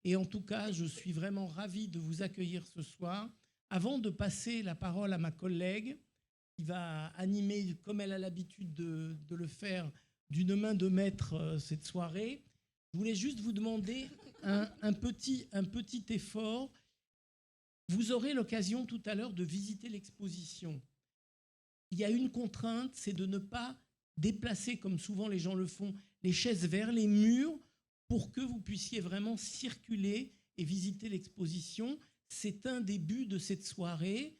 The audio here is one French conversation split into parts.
Et en tout cas, je suis vraiment ravi de vous accueillir ce soir. Avant de passer la parole à ma collègue, qui va animer, comme elle a l'habitude de le faire, d'une main de maître cette soirée, je voulais juste vous demander un petit effort. Vous aurez l'occasion tout à l'heure de visiter l'exposition. Il y a une contrainte, c'est de ne pas déplacer, comme souvent les gens le font, les chaises vers les murs pour que vous puissiez vraiment circuler et visiter l'exposition. C'est un des buts de cette soirée.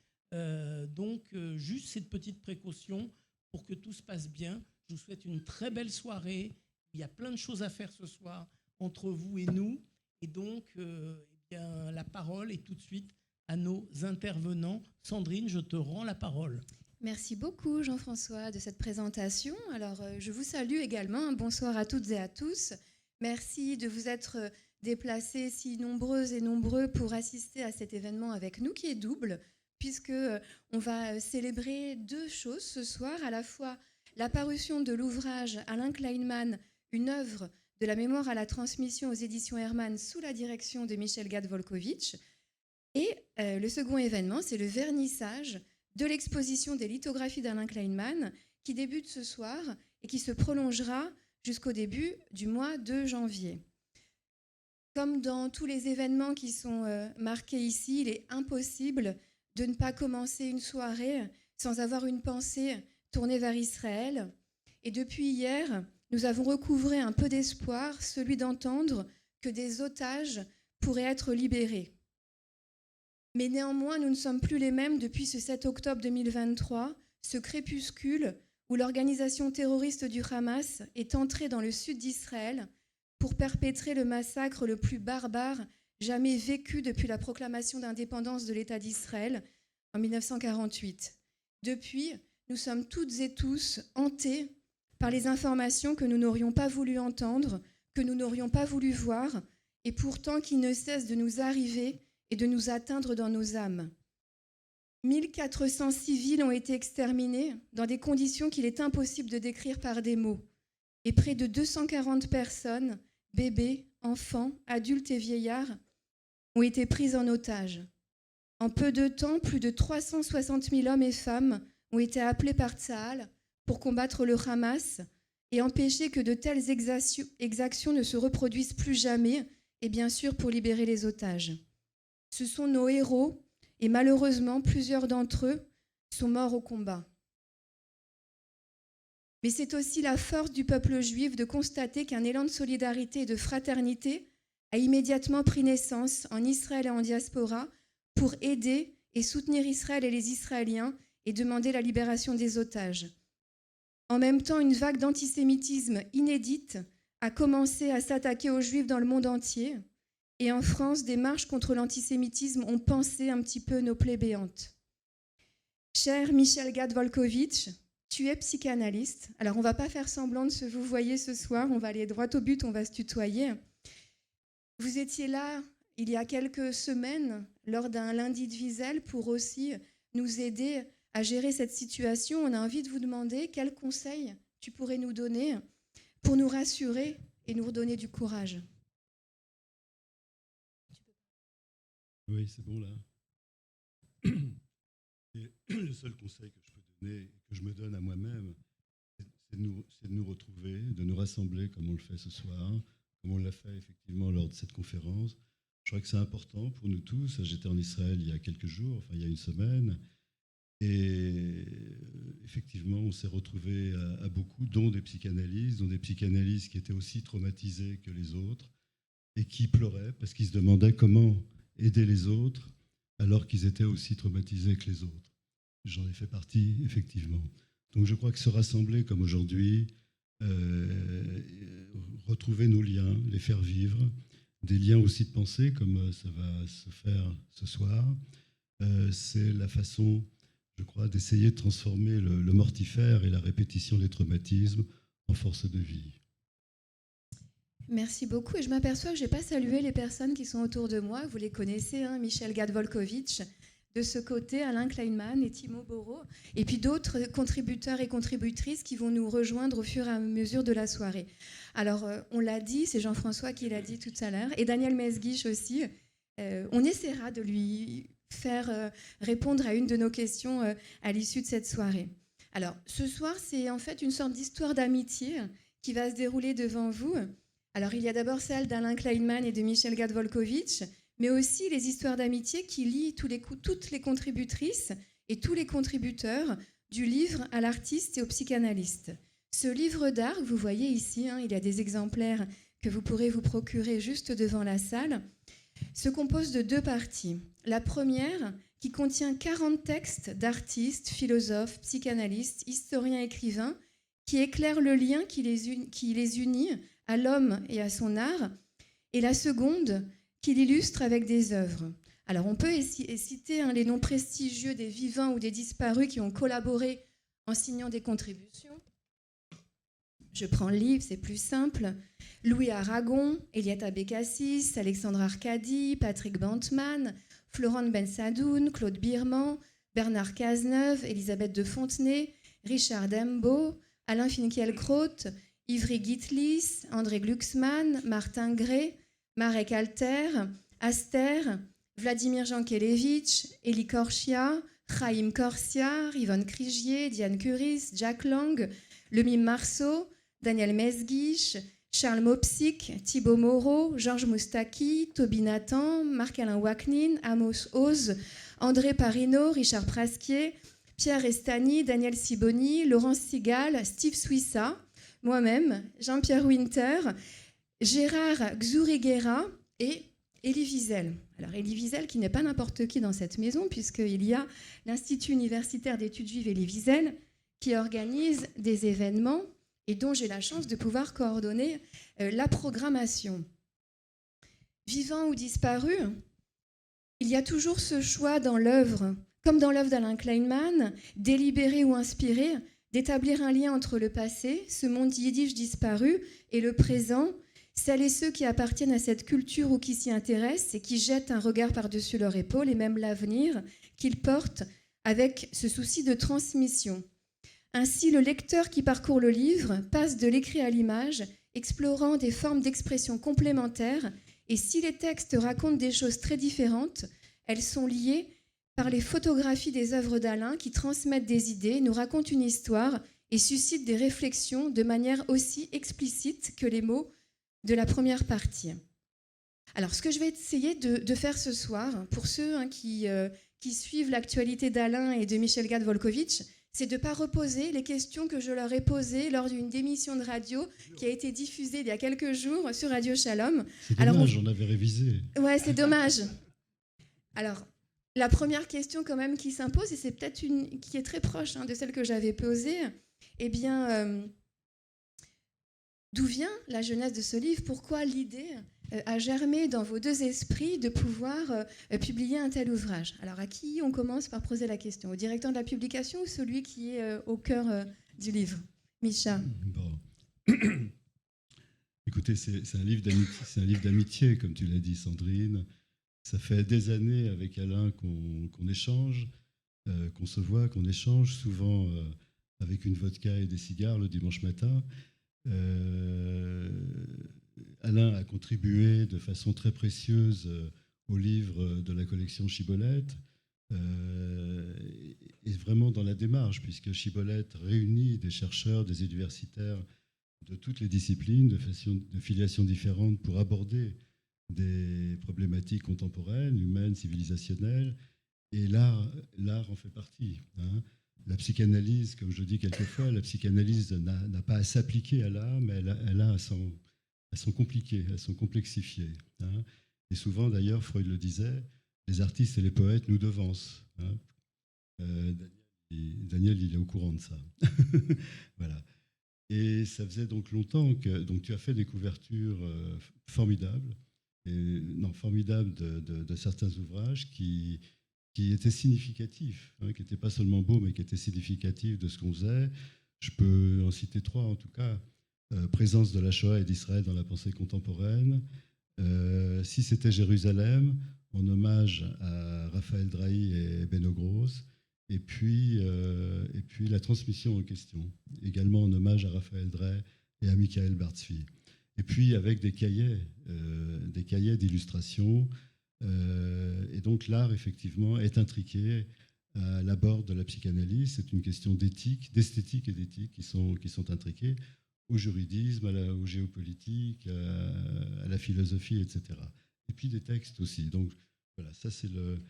Juste cette petite précaution pour que tout se passe bien. Je vous souhaite une très belle soirée. Il y a plein de choses à faire ce soir entre vous et nous. Et donc, la parole est tout de suite à nos intervenants. Sandrine, je te rends la parole. Merci beaucoup Jean-François de cette présentation. Alors je vous salue également, bonsoir à toutes et à tous. Merci de vous être déplacés si nombreuses et nombreux pour assister à cet événement avec nous qui est double, puisqu'on va célébrer deux choses ce soir, à la fois la parution de l'ouvrage Alain Kleinman, une œuvre de la mémoire à la transmission aux éditions Hermann sous la direction de Michel Gad-Volkovitch. Et le second événement, c'est le vernissage de l'exposition des lithographies d'Alain Kleinman qui débute ce soir et qui se prolongera jusqu'au début du mois de janvier. Comme dans tous les événements qui sont marqués ici, il est impossible de ne pas commencer une soirée sans avoir une pensée tournée vers Israël. Et depuis hier, nous avons recouvré un peu d'espoir, celui d'entendre que des otages pourraient être libérés. Mais néanmoins, nous ne sommes plus les mêmes depuis ce 7 octobre 2023, ce crépuscule où l'organisation terroriste du Hamas est entrée dans le sud d'Israël pour perpétrer le massacre le plus barbare jamais vécu depuis la proclamation d'indépendance de l'État d'Israël en 1948. Depuis, nous sommes toutes et tous hantés par les informations que nous n'aurions pas voulu entendre, que nous n'aurions pas voulu voir, et pourtant qui ne cessent de nous arriver et de nous atteindre dans nos âmes. 1400 civils ont été exterminés dans des conditions qu'il est impossible de décrire par des mots. Et près de 240 personnes, bébés, enfants, adultes et vieillards, ont été prises en otage. En peu de temps, plus de 360 000 hommes et femmes ont été appelés par Tsahal pour combattre le Hamas et empêcher que de telles exactions ne se reproduisent plus jamais, et bien sûr pour libérer les otages. Ce sont nos héros, et malheureusement, plusieurs d'entre eux sont morts au combat. Mais c'est aussi la force du peuple juif de constater qu'un élan de solidarité et de fraternité a immédiatement pris naissance en Israël et en diaspora pour aider et soutenir Israël et les Israéliens et demander la libération des otages. En même temps, une vague d'antisémitisme inédite a commencé à s'attaquer aux Juifs dans le monde entier. Et en France, des marches contre l'antisémitisme ont pansé un petit peu nos plaies béantes. Cher Michel Gad-Volkovitch, tu es psychanalyste. Alors, on ne va pas faire semblant de se vous voyer ce soir, on va aller droit au but, on va se tutoyer. Vous étiez là il y a quelques semaines, lors d'un lundi de Wiesel, pour aussi nous aider à gérer cette situation. On a envie de vous demander quels conseils tu pourrais nous donner pour nous rassurer et nous redonner du courage. Oui, c'est bon là. Et le seul conseil que je peux donner, et que je me donne à moi-même, c'est de nous retrouver, de nous rassembler comme on le fait ce soir, comme on l'a fait effectivement lors de cette conférence. Je crois que c'est important pour nous tous. J'étais en Israël il y a quelques jours, enfin il y a une semaine, et effectivement on s'est retrouvés à beaucoup, dont des psychanalystes qui étaient aussi traumatisés que les autres et qui pleuraient parce qu'ils se demandaient comment aider les autres alors qu'ils étaient aussi traumatisés que les autres. J'en ai fait partie, effectivement. Donc je crois que se rassembler comme aujourd'hui, retrouver nos liens, les faire vivre, des liens aussi de pensée comme ça va se faire ce soir, c'est la façon, je crois, d'essayer de transformer le mortifère et la répétition des traumatismes en force de vie. Merci beaucoup. Et je m'aperçois que je n'ai pas salué les personnes qui sont autour de moi. Vous les connaissez, hein, Michel Gad-Volkovitch, de ce côté, Alain Kleinman et Timo Borot, et puis d'autres contributeurs et contributrices qui vont nous rejoindre au fur et à mesure de la soirée. Alors, on l'a dit, c'est Jean-François qui l'a dit tout à l'heure, et Daniel Mesguich aussi. On essaiera de lui faire répondre à une de nos questions à l'issue de cette soirée. Alors, ce soir, c'est en fait une sorte d'histoire d'amitié qui va se dérouler devant vous. Alors, il y a d'abord celle d'Alain Kleinman et de Michel Gad-Volkovitch, mais aussi les histoires d'amitié qui lient toutes les contributrices et tous les contributeurs du livre à l'artiste et au psychanalyste. Ce livre d'art, vous voyez ici, il y a des exemplaires que vous pourrez vous procurer juste devant la salle, se compose de 2 parties. La première, qui contient 40 textes d'artistes, philosophes, psychanalystes, historiens, écrivains, qui éclairent le lien qui les unit à l'homme et à son art, et la seconde, qui l'illustre avec des œuvres. Alors, on peut citer les noms prestigieux des vivants ou des disparus qui ont collaboré en signant des contributions. Je prends le livre, c'est plus simple. Louis Aragon, Eliata Bécassis, Alexandre Arcadi, Patrick Bantman, Florent Bensadoun, Claude Birman, Bernard Cazeneuve, Elisabeth de Fontenay, Richard Dembo, Alain Finkielkraut, Ivry Gitlis, André Glucksmann, Martin Gray, Marek Alter, Aster, Vladimir Jankelevitch, Elie Korchia, Chaim Korsia, Yvonne Krigier, Diane Curis, Jack Lang, Lemim Marceau, Daniel Mesguich, Charles Mopsik, Thibaut Moreau, Georges Moustaki, Toby Nathan, Marc-Alain Waknin, Amos Oz, André Parino, Richard Prasquier, Pierre Estany, Daniel Siboni, Laurence Sigal, Steve Suissa, moi-même, Jean-Pierre Winter, Gérard Xuriguera et Elie Wiesel. Alors Elie Wiesel qui n'est pas n'importe qui dans cette maison puisqu'il y a l'Institut universitaire d'études juives Elie Wiesel qui organise des événements et dont j'ai la chance de pouvoir coordonner la programmation. Vivant ou disparu, il y a toujours ce choix dans l'œuvre, comme dans l'œuvre d'Alain Kleinman, délibéré ou inspiré, d'établir un lien entre le passé, ce monde yiddish disparu, et le présent, celles et ceux qui appartiennent à cette culture ou qui s'y intéressent et qui jettent un regard par-dessus leur épaule et même l'avenir qu'ils portent avec ce souci de transmission. Ainsi, le lecteur qui parcourt le livre passe de l'écrit à l'image, explorant des formes d'expression complémentaires, et si les textes racontent des choses très différentes, elles sont liées par les photographies des œuvres d'Alain qui transmettent des idées, nous racontent une histoire et suscitent des réflexions de manière aussi explicite que les mots de la première partie. Alors, ce que je vais essayer de faire ce soir, pour ceux qui suivent l'actualité d'Alain et de Michel Gad-Volkovitch, c'est de ne pas reposer les questions que je leur ai posées lors d'une émission de radio qui a été diffusée il y a quelques jours sur Radio Shalom. C'est dommage, on avait révisé. Ouais, c'est dommage. Alors, la première question quand même qui s'impose, et c'est peut-être une qui est très proche de celle que j'avais posée, eh bien, d'où vient la jeunesse de ce livre? Pourquoi l'idée a germé dans vos 2 esprits de pouvoir publier un tel ouvrage? Alors, à qui on commence par poser la question? Au directeur de la publication ou celui qui est au cœur du livre? Micha. Bon. Écoutez, c'est un livre d'amitié, comme tu l'as dit, Sandrine. Ça fait des années avec Alain qu'on échange, qu'on se voit, qu'on échange, souvent avec une vodka et des cigares le dimanche matin. Alain a contribué de façon très précieuse au livre de la collection Chibolette, et vraiment dans la démarche, puisque Chibolette réunit des chercheurs, des universitaires de toutes les disciplines, de filiations différentes, pour aborder des problématiques contemporaines, humaines, civilisationnelles, et l'art en fait partie. La psychanalyse, comme je dis quelquefois, la psychanalyse n'a pas à s'appliquer à l'art, mais elle a à s'en compliquer, à s'en complexifier. Et souvent, d'ailleurs, Freud le disait, les artistes et les poètes nous devancent. Daniel, il est au courant de ça. Voilà. Et ça faisait donc longtemps que tu as fait des couvertures formidables, de certains ouvrages qui étaient significatifs, qui n'étaient pas seulement beaux, mais qui étaient significatifs de ce qu'on faisait. Je peux en citer 3, en tout cas. Présence de la Shoah et d'Israël dans la pensée contemporaine. Si c'était Jérusalem, en hommage à Raphaël Drahi et Benno Gross, et puis la transmission en question, également en hommage à Raphaël Drahi et à Michael Bartzfi. Et puis avec des cahiers d'illustration. Et donc l'art, effectivement, est intriqué à l'abord de la psychanalyse. C'est une question d'éthique, d'esthétique et d'éthique qui sont intriquées au juridisme, au géopolitique, à la philosophie, etc. Et puis des textes aussi. Donc voilà, ça c'est le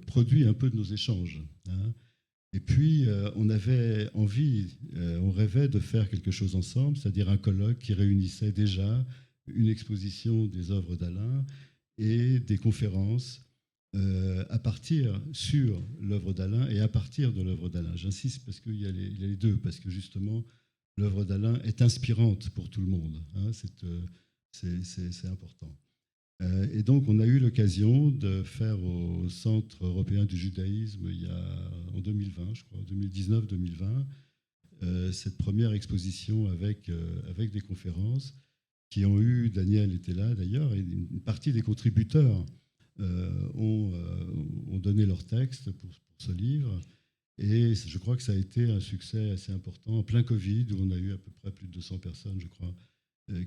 produit un peu de nos échanges. Hein. Et puis on avait envie, on rêvait de faire quelque chose ensemble, c'est-à-dire un colloque qui réunissait déjà une exposition des œuvres d'Alain et des conférences à partir sur l'œuvre d'Alain et à partir de l'œuvre d'Alain. J'insiste parce qu'il y a les deux, parce que justement, l'œuvre d'Alain est inspirante pour tout le monde. Hein, c'est important. Et donc, on a eu l'occasion de faire au Centre européen du judaïsme en 2020, je crois, 2019-2020, cette première exposition avec des conférences qui ont eu, Daniel était là d'ailleurs, et une partie des contributeurs ont donné leur texte pour ce livre. Et je crois que ça a été un succès assez important en plein Covid, où on a eu à peu près plus de 200 personnes, je crois,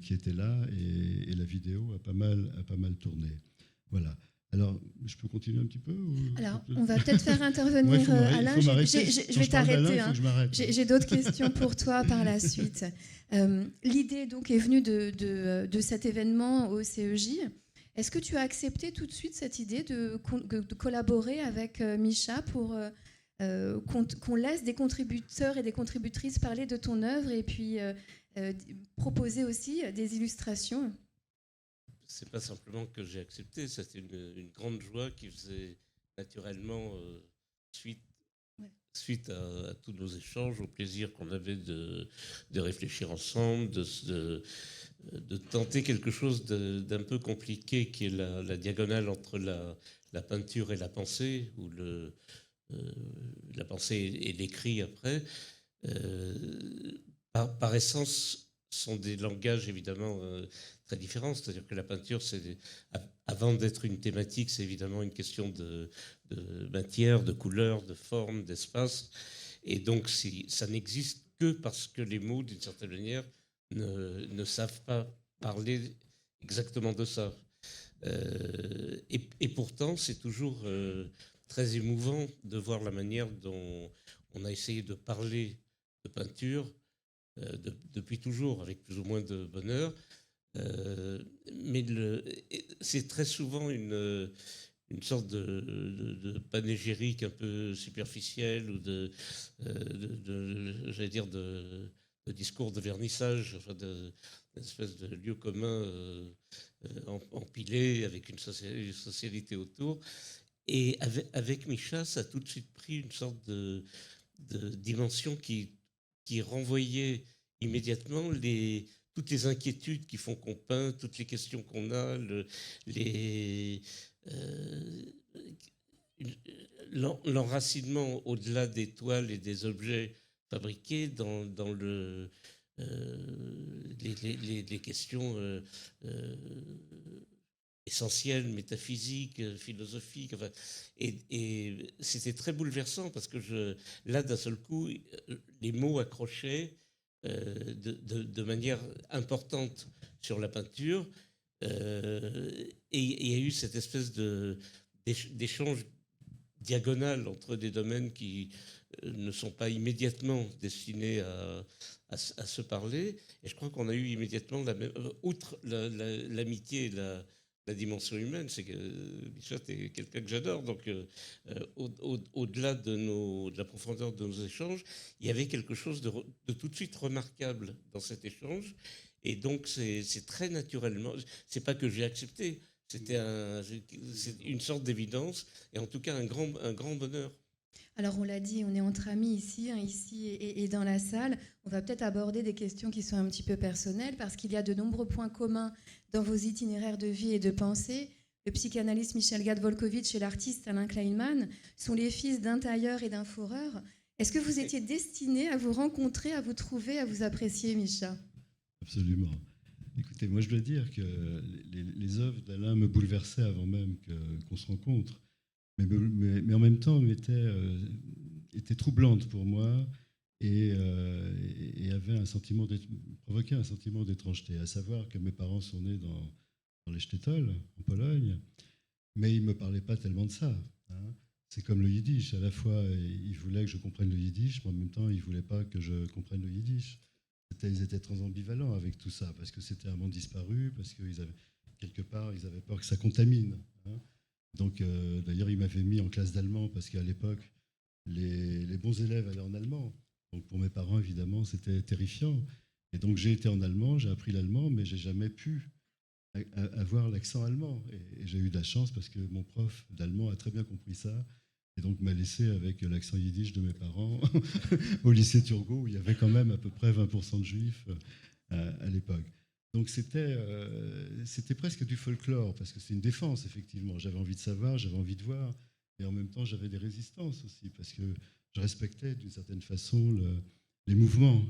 qui étaient là, et la vidéo a pas mal tourné. Voilà. Alors, je peux continuer un petit peu Alors, on va peut-être faire intervenir Alain. Je vais t'arrêter. Hein. J'ai d'autres questions pour toi par la suite. L'idée donc est venue de cet événement au CEJ. Est-ce que tu as accepté tout de suite cette idée de collaborer avec Micha pour qu'on laisse des contributeurs et des contributrices parler de ton œuvre et puis proposer aussi des illustrations? C'est pas simplement que j'ai accepté, c'était une grande joie qui faisait naturellement suite à tous nos échanges, au plaisir qu'on avait de réfléchir ensemble, de tenter quelque chose d'un peu compliqué qui est la diagonale entre la peinture et la pensée, ou la pensée et l'écrit après. Par essence, sont des langages évidemment très différents. C'est-à-dire que la peinture, avant d'être une thématique, c'est évidemment une question de matière, de couleur, de forme, d'espace. Et donc, ça n'existe que parce que les mots, d'une certaine manière, ne savent pas parler exactement de ça. Et pourtant, c'est toujours très émouvant de voir la manière dont on a essayé de parler de peinture depuis toujours, avec plus ou moins de bonheur. Mais c'est très souvent une sorte de panégyrique un peu superficielle, ou j'allais dire, de discours de vernissage, enfin d'une espèce de lieu commun empilé avec une socialité autour. Et avec Micha, ça a tout de suite pris une sorte de dimension qui renvoyait immédiatement toutes les inquiétudes qui font qu'on peint, toutes les questions qu'on a, l'enracinement au-delà des toiles et des objets fabriqués dans les questions essentielles, métaphysiques, philosophiques. Enfin, et c'était très bouleversant parce que là, d'un seul coup, les mots accrochaient de manière importante sur la peinture. Et il y a eu cette espèce d'échange diagonal entre des domaines qui ne sont pas immédiatement destinés à se parler. Et je crois qu'on a eu immédiatement, outre l'amitié et la dimension humaine, c'est que Micha est quelqu'un que j'adore, donc au-delà de la profondeur de nos échanges, il y avait quelque chose de tout de suite remarquable dans cet échange, et donc c'est très naturellement, c'est pas que j'ai accepté, c'est une sorte d'évidence, et en tout cas un grand bonheur. Alors on l'a dit, on est entre amis ici et dans la salle. On va peut-être aborder des questions qui sont un petit peu personnelles parce qu'il y a de nombreux points communs dans vos itinéraires de vie et de pensée. Le psychanalyste Michel Gad-Volkovitch et l'artiste Alain Kleinman sont les fils d'un tailleur et d'un foreur. Est-ce que vous étiez destinés à vous rencontrer, à vous trouver, à vous apprécier, Micha ? Absolument. Écoutez, moi je dois dire que les œuvres d'Alain me bouleversaient avant même qu'on se rencontre, mais en même temps étaient troublantes pour moi et provoquaient un sentiment d'étrangeté, à savoir que mes parents sont nés dans les Sztétol, en Pologne, mais ils ne me parlaient pas tellement de ça. Hein. C'est comme le yiddish, à la fois ils voulaient que je comprenne le yiddish, mais en même temps ils ne voulaient pas que je comprenne le yiddish. Ils étaient très ambivalents avec tout ça, parce que c'était un monde disparu, parce qu'ils avaient, quelque part, ils avaient peur que ça contamine. Hein. Donc, d'ailleurs, ils m'avaient mis en classe d'allemand, parce qu'à l'époque, les bons élèves allaient en allemand. Donc, pour mes parents, évidemment, c'était terrifiant. Et donc, j'ai été en allemand, j'ai appris l'allemand, mais j'ai jamais pu avoir l'accent allemand. Et j'ai eu de la chance, parce que mon prof d'allemand a très bien compris ça, et donc m'a laissé avec l'accent yiddish de mes parents au lycée Turgot, où il y avait quand même à peu près 20% de juifs à l'époque. Donc c'était presque du folklore, parce que c'est une défense, effectivement. J'avais envie de savoir, j'avais envie de voir, et en même temps j'avais des résistances aussi, parce que je respectais d'une certaine façon les mouvements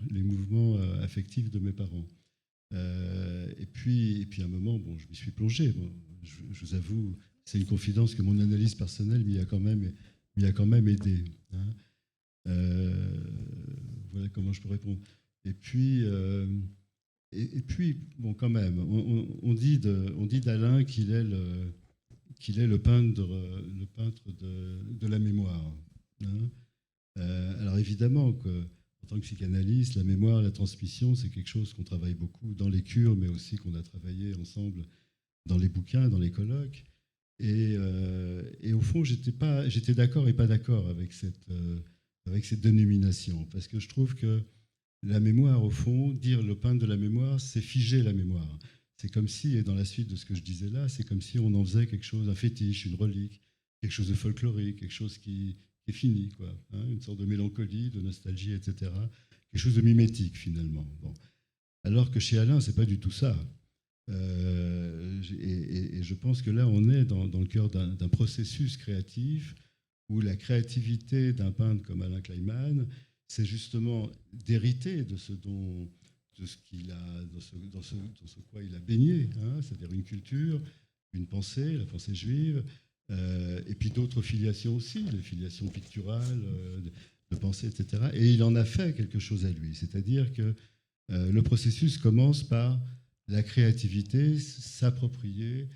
affectifs de mes parents. Et puis à un moment, bon, je m'y suis plongé. Bon, je vous avoue, c'est une confidence que mon analyse personnelle m'y a quand même aidé. Hein. Voilà comment je peux répondre. Et puis, bon, quand même, on dit d'Alain qu'il est le peintre de la mémoire. Hein. Alors évidemment, en tant que psychanalyste, la mémoire, la transmission, c'est quelque chose qu'on travaille beaucoup dans les cures, mais aussi qu'on a travaillé ensemble dans les bouquins, dans les colloques. Et au fond, j'étais d'accord et pas d'accord avec cette dénomination, parce que je trouve que la mémoire, au fond, dire le peintre de la mémoire, c'est figer la mémoire. C'est comme si, et dans la suite de ce que je disais là, c'est comme si on en faisait quelque chose, un fétiche, une relique, quelque chose de folklorique, quelque chose qui est fini, quoi, hein, une sorte de mélancolie, de nostalgie, etc. Quelque chose de mimétique, finalement. Bon. Alors que chez Alain, c'est pas du tout ça. Et je pense que là, on est dans le cœur d'un processus créatif où la créativité d'un peintre comme Alain Kleinman, c'est justement d'hériter de ce qu'il a, dans ce quoi il a baigné, hein, c'est-à-dire une culture, une pensée, la pensée juive, et puis d'autres filiations aussi, les filiations picturales, de pensée, etc. Et il en a fait quelque chose à lui, c'est-à-dire que le processus commence par la créativité, s'approprier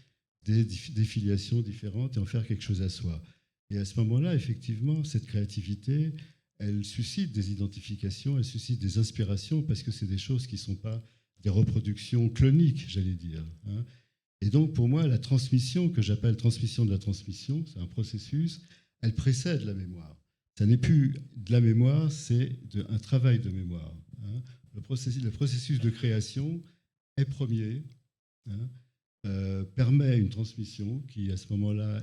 des filiations différentes et en faire quelque chose à soi. Et à ce moment-là, effectivement, cette créativité, elle suscite des identifications, elle suscite des inspirations, parce que c'est des choses qui ne sont pas des reproductions cloniques, j'allais dire. Hein. Et donc, pour moi, la transmission, que j'appelle transmission de la transmission, c'est un processus, elle précède la mémoire. Ça n'est plus de la mémoire, c'est un travail de mémoire. Hein. Le processus de création est premier, hein, permet une transmission qui, à ce moment-là,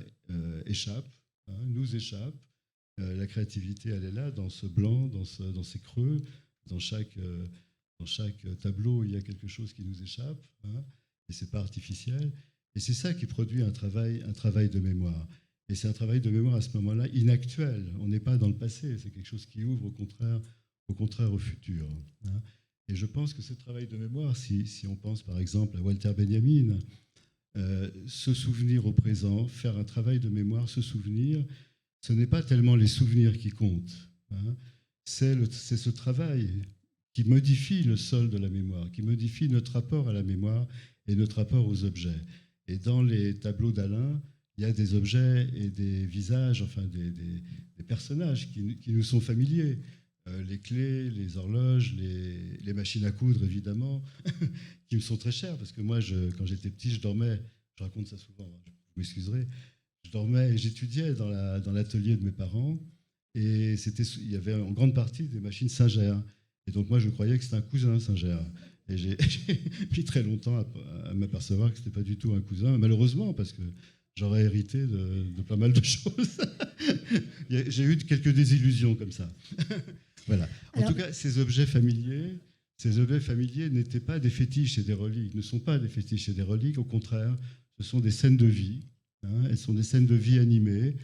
échappe, hein, nous échappe. La créativité, elle est là, dans ce blanc, dans ces creux. Dans chaque tableau, il y a quelque chose qui nous échappe, hein, et ce n'est pas artificiel. Et c'est ça qui produit un travail de mémoire. Et c'est un travail de mémoire, à ce moment-là, inactuel. On n'est pas dans le passé, c'est quelque chose qui ouvre, au contraire, au futur. Hein. Et je pense que ce travail de mémoire, si on pense par exemple à Walter Benjamin, se souvenir au présent, faire un travail de mémoire, se souvenir, ce n'est pas tellement les souvenirs qui comptent. Hein. C'est ce travail qui modifie le sol de la mémoire, qui modifie notre rapport à la mémoire et notre rapport aux objets. Et dans les tableaux d'Alain, il y a des objets et des visages, enfin des personnages qui nous sont familiers. Les clés, les horloges, les machines à coudre, évidemment, qui me sont très chères, parce que moi, quand j'étais petit, je dormais, je raconte ça souvent, vous m'excuserez, je dormais et j'étudiais dans l'atelier de mes parents, et il y avait en grande partie des machines Singer. Et donc moi, je croyais que c'était un cousin Singer. Et j'ai mis très longtemps à m'apercevoir que ce n'était pas du tout un cousin, malheureusement, parce que j'aurais hérité de pas mal de choses. J'ai eu quelques désillusions comme ça. Voilà. En tout cas, ces objets familiers n'étaient pas des fétiches et des reliques, ne sont pas des fétiches et des reliques. Au contraire, ce sont des scènes de vie. Hein, elles sont des scènes de vie animées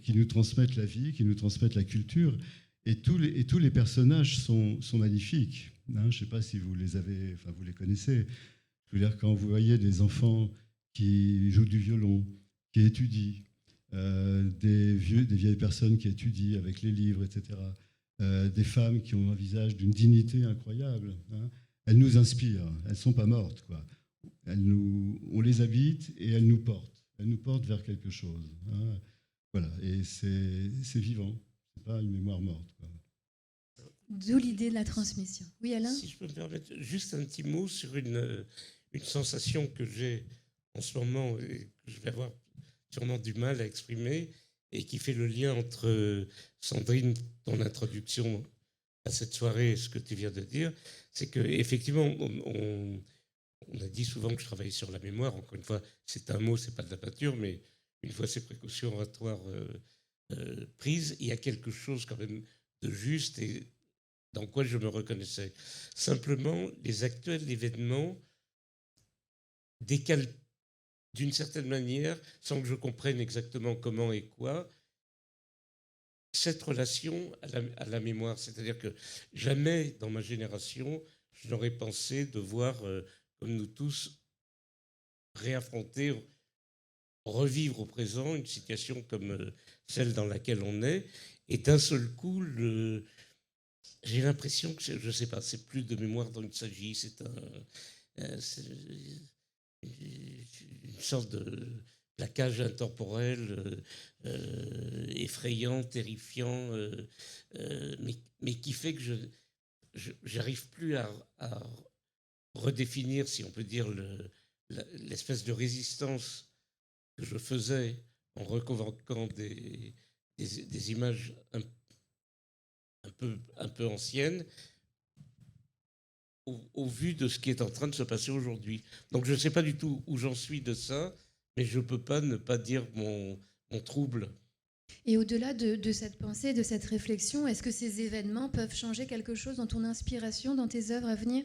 qui nous transmettent la vie, qui nous transmettent la culture. Et tous les personnages sont magnifiques. hein. Je ne sais pas si vous les avez, enfin vous les connaissez. Je veux dire, quand vous voyez des enfants qui jouent du violon, qui étudient, des vieilles personnes qui étudient avec les livres, etc., des femmes qui ont un visage d'une dignité incroyable, hein, elles nous inspirent, elles ne sont pas mortes, quoi. On les habite et elles nous portent vers quelque chose, hein. Voilà, et c'est vivant, c'est pas une mémoire morte, quoi. D'où l'idée de la transmission. Oui, Alain ? Si je peux me permettre, juste un petit mot sur une sensation que j'ai en ce moment et que je vais avoir sûrement du mal à exprimer et qui fait le lien entre Sandrine, ton introduction à cette soirée et ce que tu viens de dire, c'est qu'effectivement, on a dit souvent que je travaillais sur la mémoire. Encore une fois, c'est un mot, c'est pas de la peinture, mais une fois ces précautions oratoires prises, il y a quelque chose quand même de juste et dans quoi je me reconnaissais. Simplement, les actuels événements décalent d'une certaine manière, sans que je comprenne exactement comment et quoi, cette relation à la mémoire. C'est-à-dire que jamais dans ma génération, je n'aurais pensé devoir, comme nous tous, réaffronter, revivre au présent une situation comme celle dans laquelle on est. Et d'un seul coup, j'ai l'impression que, je ne sais pas, c'est plus de mémoire dont il s'agit, c'est une sorte de plaquage intemporel effrayant, terrifiant, mais qui fait que je n'arrive plus à redéfinir, si on peut dire, l'espèce de résistance que je faisais en reconvoquant des images un peu anciennes au vu de ce qui est en train de se passer aujourd'hui. Donc je ne sais pas du tout où j'en suis de ça, mais je ne peux pas ne pas dire mon trouble. Et au-delà de cette pensée, de cette réflexion, est-ce que ces événements peuvent changer quelque chose dans ton inspiration, dans tes œuvres à venir ?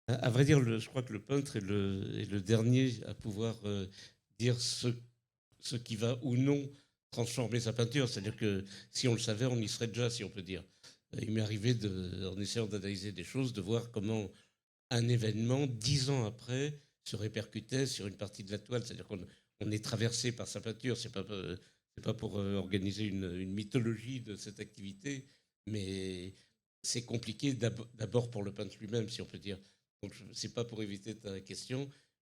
À vrai dire, je crois que le peintre est le dernier à pouvoir dire ce qui va ou non transformer sa peinture. C'est-à-dire que si on le savait, on y serait déjà, si on peut dire. Il m'est arrivé, en essayant d'analyser des choses, de voir comment un événement, 10 ans après, se répercutait sur une partie de la toile. C'est-à-dire qu'on est traversé par sa peinture. C'est pas pour organiser une mythologie de cette activité, mais c'est compliqué d'abord pour le peintre lui-même, si on peut dire. Donc, c'est pas pour éviter ta question,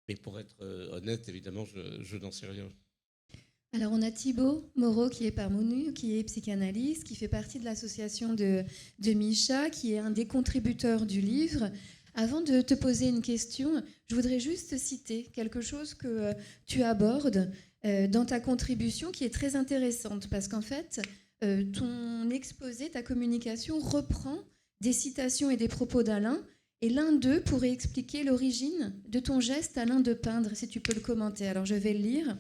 mais pour être honnête, évidemment, je n'en sais rien. Alors, on a Thibaut Moreau qui est parmi nous, qui est psychanalyste, qui fait partie de l'association de Micha, qui est un des contributeurs du livre. Avant de te poser une question, je voudrais juste citer quelque chose que tu abordes dans ta contribution qui est très intéressante parce qu'en fait, ton exposé, ta communication reprend des citations et des propos d'Alain et l'un d'eux pourrait expliquer l'origine de ton geste, Alain, de peindre, si tu peux le commenter. Alors, je vais le lire.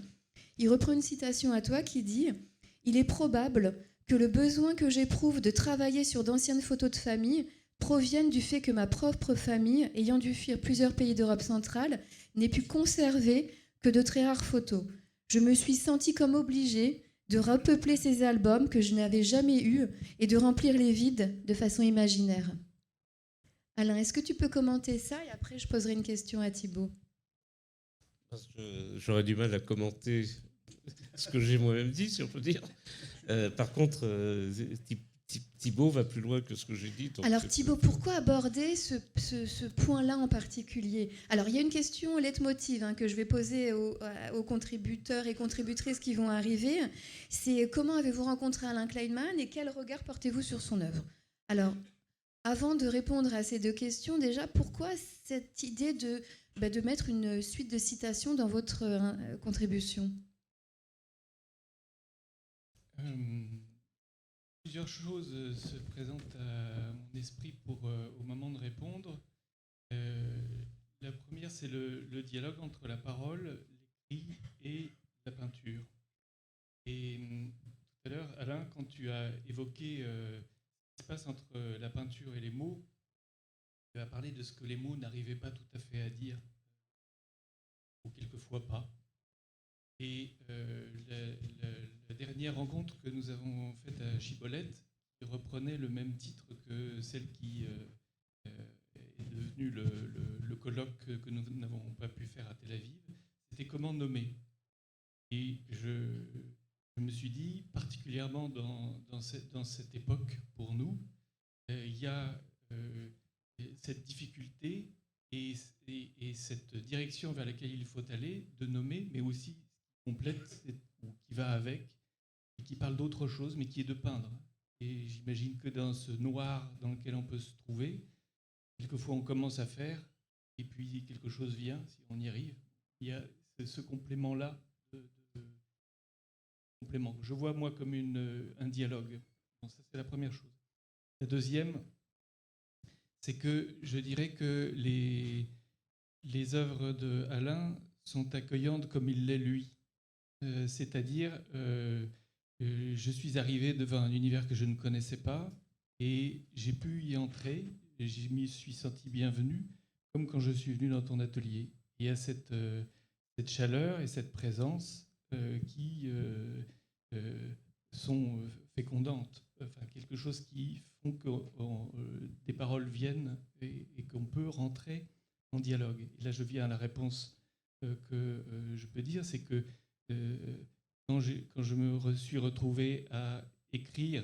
Il reprend une citation à toi qui dit « Il est probable que le besoin que j'éprouve de travailler sur d'anciennes photos de famille provienne du fait que ma propre famille, ayant dû fuir plusieurs pays d'Europe centrale, n'ait pu conserver que de très rares photos. Je me suis sentie comme obligée de repeupler ces albums que je n'avais jamais eus et de remplir les vides de façon imaginaire. » Alain, est-ce que tu peux commenter ça et après je poserai une question à Thibaut. J'aurais du mal à commenter ce que j'ai moi-même dit, si on peut dire. Par contre, Thibaut va plus loin que ce que j'ai dit. Alors Thibaut, pourquoi aborder ce point-là en particulier ? Alors il y a une question leitmotiv que je vais poser aux contributeurs et contributrices qui vont arriver. C'est comment avez-vous rencontré Alain Kleinman et quel regard portez-vous sur son œuvre ? Alors, avant de répondre à ces deux questions, déjà, pourquoi cette idée de mettre une suite de citations dans votre contribution ? Plusieurs choses se présentent à mon esprit au moment de répondre. La première, c'est le dialogue entre la parole, l'écrit et la peinture. Et tout à l'heure, Alain, quand tu as évoqué ce qui se passe entre la peinture et les mots, tu as parlé de ce que les mots n'arrivaient pas tout à fait à dire, ou quelquefois pas. Et la dernière rencontre que nous avons faite à Chibolette reprenait le même titre que celle qui tenu le colloque que nous n'avons pas pu faire à Tel Aviv, c'était comment nommer. Et je me suis dit, particulièrement dans cette époque, pour nous, il y a cette difficulté et cette direction vers laquelle il faut aller, de nommer, mais aussi complète, ou qui va avec, et qui parle d'autre chose, mais qui est de peindre. Et j'imagine que dans ce noir dans lequel on peut se trouver, quelquefois on commence à faire, et puis quelque chose vient, si on y arrive. Il y a ce complément-là, complément. Je vois, moi, comme un dialogue. Bon, ça, c'est la première chose. La deuxième, c'est que je dirais que les œuvres d'Alain sont accueillantes comme il l'est lui. C'est-à-dire, je suis arrivé devant un univers que je ne connaissais pas et j'ai pu y entrer et je m'y suis senti bienvenu, comme quand je suis venu dans ton atelier. Il y a cette chaleur et cette présence qui sont fécondantes, enfin, quelque chose qui font que des paroles viennent et qu'on peut rentrer en dialogue. Et là, je viens à la réponse que je peux dire, c'est que quand je me suis retrouvé à écrire,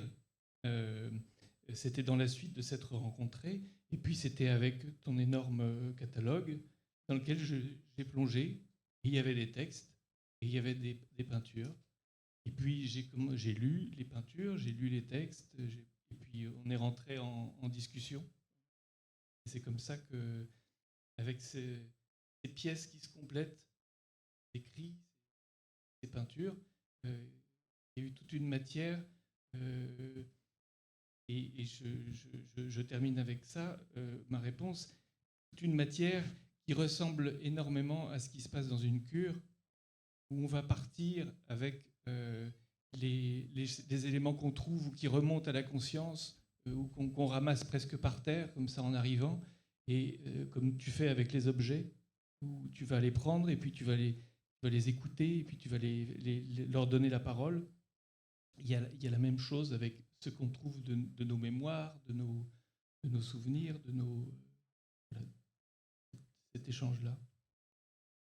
c'était dans la suite de s'être rencontrés, et puis c'était avec ton énorme catalogue dans lequel j'ai plongé. Et il y avait des textes, et il y avait des peintures. Et puis j'ai lu les peintures, j'ai lu les textes, et puis on est rentré en discussion. Et c'est comme ça que, avec ces pièces qui se complètent, ces cris, ces peintures, il y a eu toute une matière. Et je termine avec ça, ma réponse. Toute une matière qui ressemble énormément à ce qui se passe dans une cure, où on va partir avec des éléments qu'on trouve ou qui remontent à la conscience, ou qu'on ramasse presque par terre, comme ça en arrivant, et comme tu fais avec les objets, où tu vas les prendre et puis tu vas les écouter et puis tu vas leur donner la parole. Il y a la même chose avec ce qu'on trouve de nos mémoires, de nos souvenirs, voilà, cet échange-là.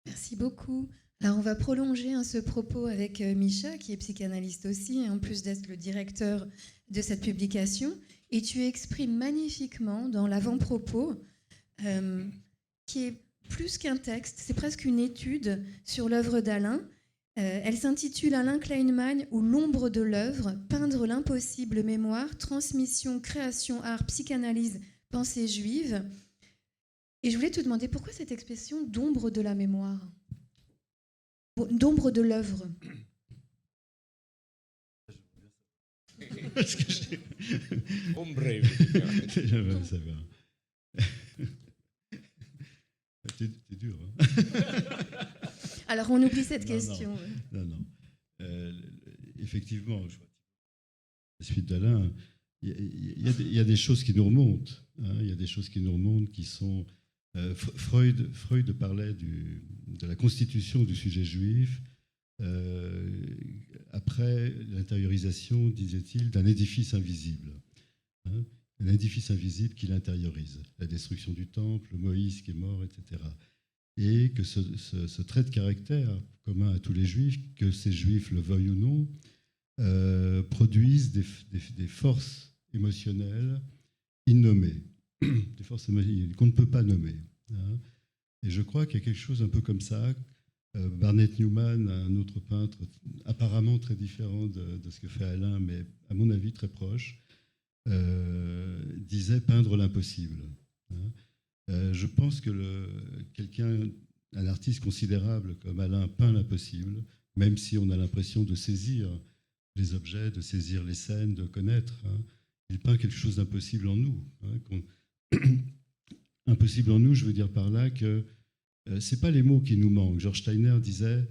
Merci beaucoup. Alors, on va prolonger ce propos avec Micha, qui est psychanalyste aussi, en plus d'être le directeur de cette publication. Et tu exprimes magnifiquement dans l'avant-propos, qui est plus qu'un texte, c'est presque une étude sur l'œuvre d'Alain. Elle s'intitule Alain Kleinman ou l'ombre de l'œuvre, peindre l'impossible mémoire, transmission, création, art, psychanalyse, pensée juive. Et je voulais te demander pourquoi cette expression d'ombre de la mémoire, d'ombre de l'œuvre. Ombre. J'aimerais savoir. T'es dur, hein. Alors on oublie cette question. Non. Effectivement, je vois la suite d'Alain, il y a des choses qui nous remontent. Il y a des choses qui nous remontent qui sont... Freud parlait de la constitution du sujet juif après l'intériorisation, disait-il, d'un édifice invisible. Un édifice invisible qui l'intériorise. La destruction du temple, Moïse qui est mort, etc. Et que ce trait de caractère commun à tous les juifs, que ces juifs le veuillent ou non, produisent des forces émotionnelles innommées, des forces qu'on ne peut pas nommer. Et je crois qu'il y a quelque chose un peu comme ça. Barnett Newman, un autre peintre apparemment très différent de ce que fait Alain, mais à mon avis très proche, disait peindre l'impossible. Je pense que un artiste considérable comme Alain peint l'impossible, même si on a l'impression de saisir les objets, de saisir les scènes, de connaître. Il peint quelque chose d'impossible en nous. Impossible en nous, je veux dire par là que c'est pas les mots qui nous manquent. George Steiner disait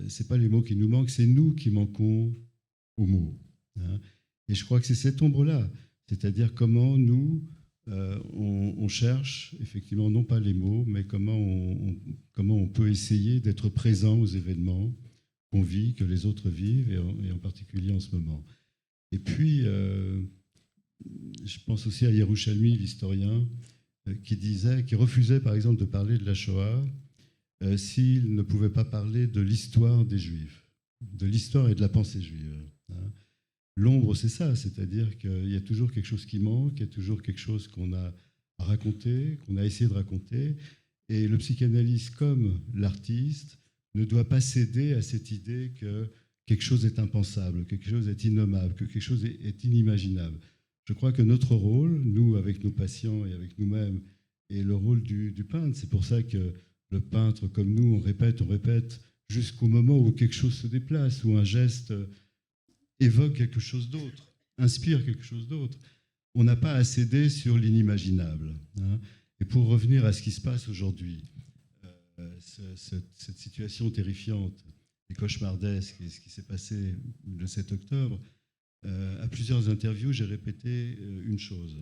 c'est pas les mots qui nous manquent, c'est nous qui manquons aux mots. Et je crois que c'est cette ombre-là, c'est-à-dire comment nous on cherche effectivement non pas les mots, mais comment on peut essayer d'être présent aux événements qu'on vit, que les autres vivent, et en particulier en ce moment. Et puis, je pense aussi à Yerushalmi, l'historien, qui refusait par exemple de parler de la Shoah s'il ne pouvait pas parler de l'histoire des Juifs, de l'histoire et de la pensée juive. Hein. L'ombre, c'est ça, c'est-à-dire qu'il y a toujours quelque chose qui manque, il y a toujours quelque chose qu'on a à raconter, qu'on a essayé de raconter, et le psychanalyste, comme l'artiste, ne doit pas céder à cette idée que quelque chose est impensable, que quelque chose est innommable, que quelque chose est inimaginable. Je crois que notre rôle, nous, avec nos patients et avec nous-mêmes, est le rôle du peintre. C'est pour ça que le peintre, comme nous, on répète, jusqu'au moment où quelque chose se déplace, où un geste évoque quelque chose d'autre, inspire quelque chose d'autre. On n'a pas à céder sur l'inimaginable. Hein. Et pour revenir à ce qui se passe aujourd'hui, cette situation terrifiante et cauchemardesque, et ce qui s'est passé le 7 octobre, à plusieurs interviews, j'ai répété une chose.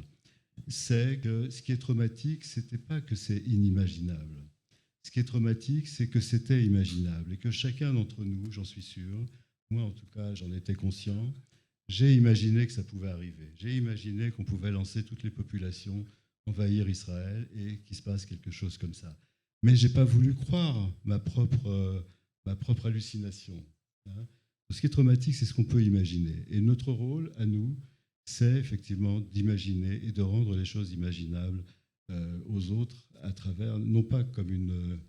C'est que ce qui est traumatique, ce n'était pas que c'est inimaginable. Ce qui est traumatique, c'est que c'était imaginable et que chacun d'entre nous, j'en suis sûr, moi en tout cas, j'en étais conscient, j'ai imaginé que ça pouvait arriver. J'ai imaginé qu'on pouvait lancer toutes les populations, envahir Israël et qu'il se passe quelque chose comme ça. Mais je n'ai pas voulu croire ma propre hallucination. Hein. Ce qui est traumatique, c'est ce qu'on peut imaginer. Et notre rôle, à nous, c'est effectivement d'imaginer et de rendre les choses imaginables aux autres à travers, non pas comme une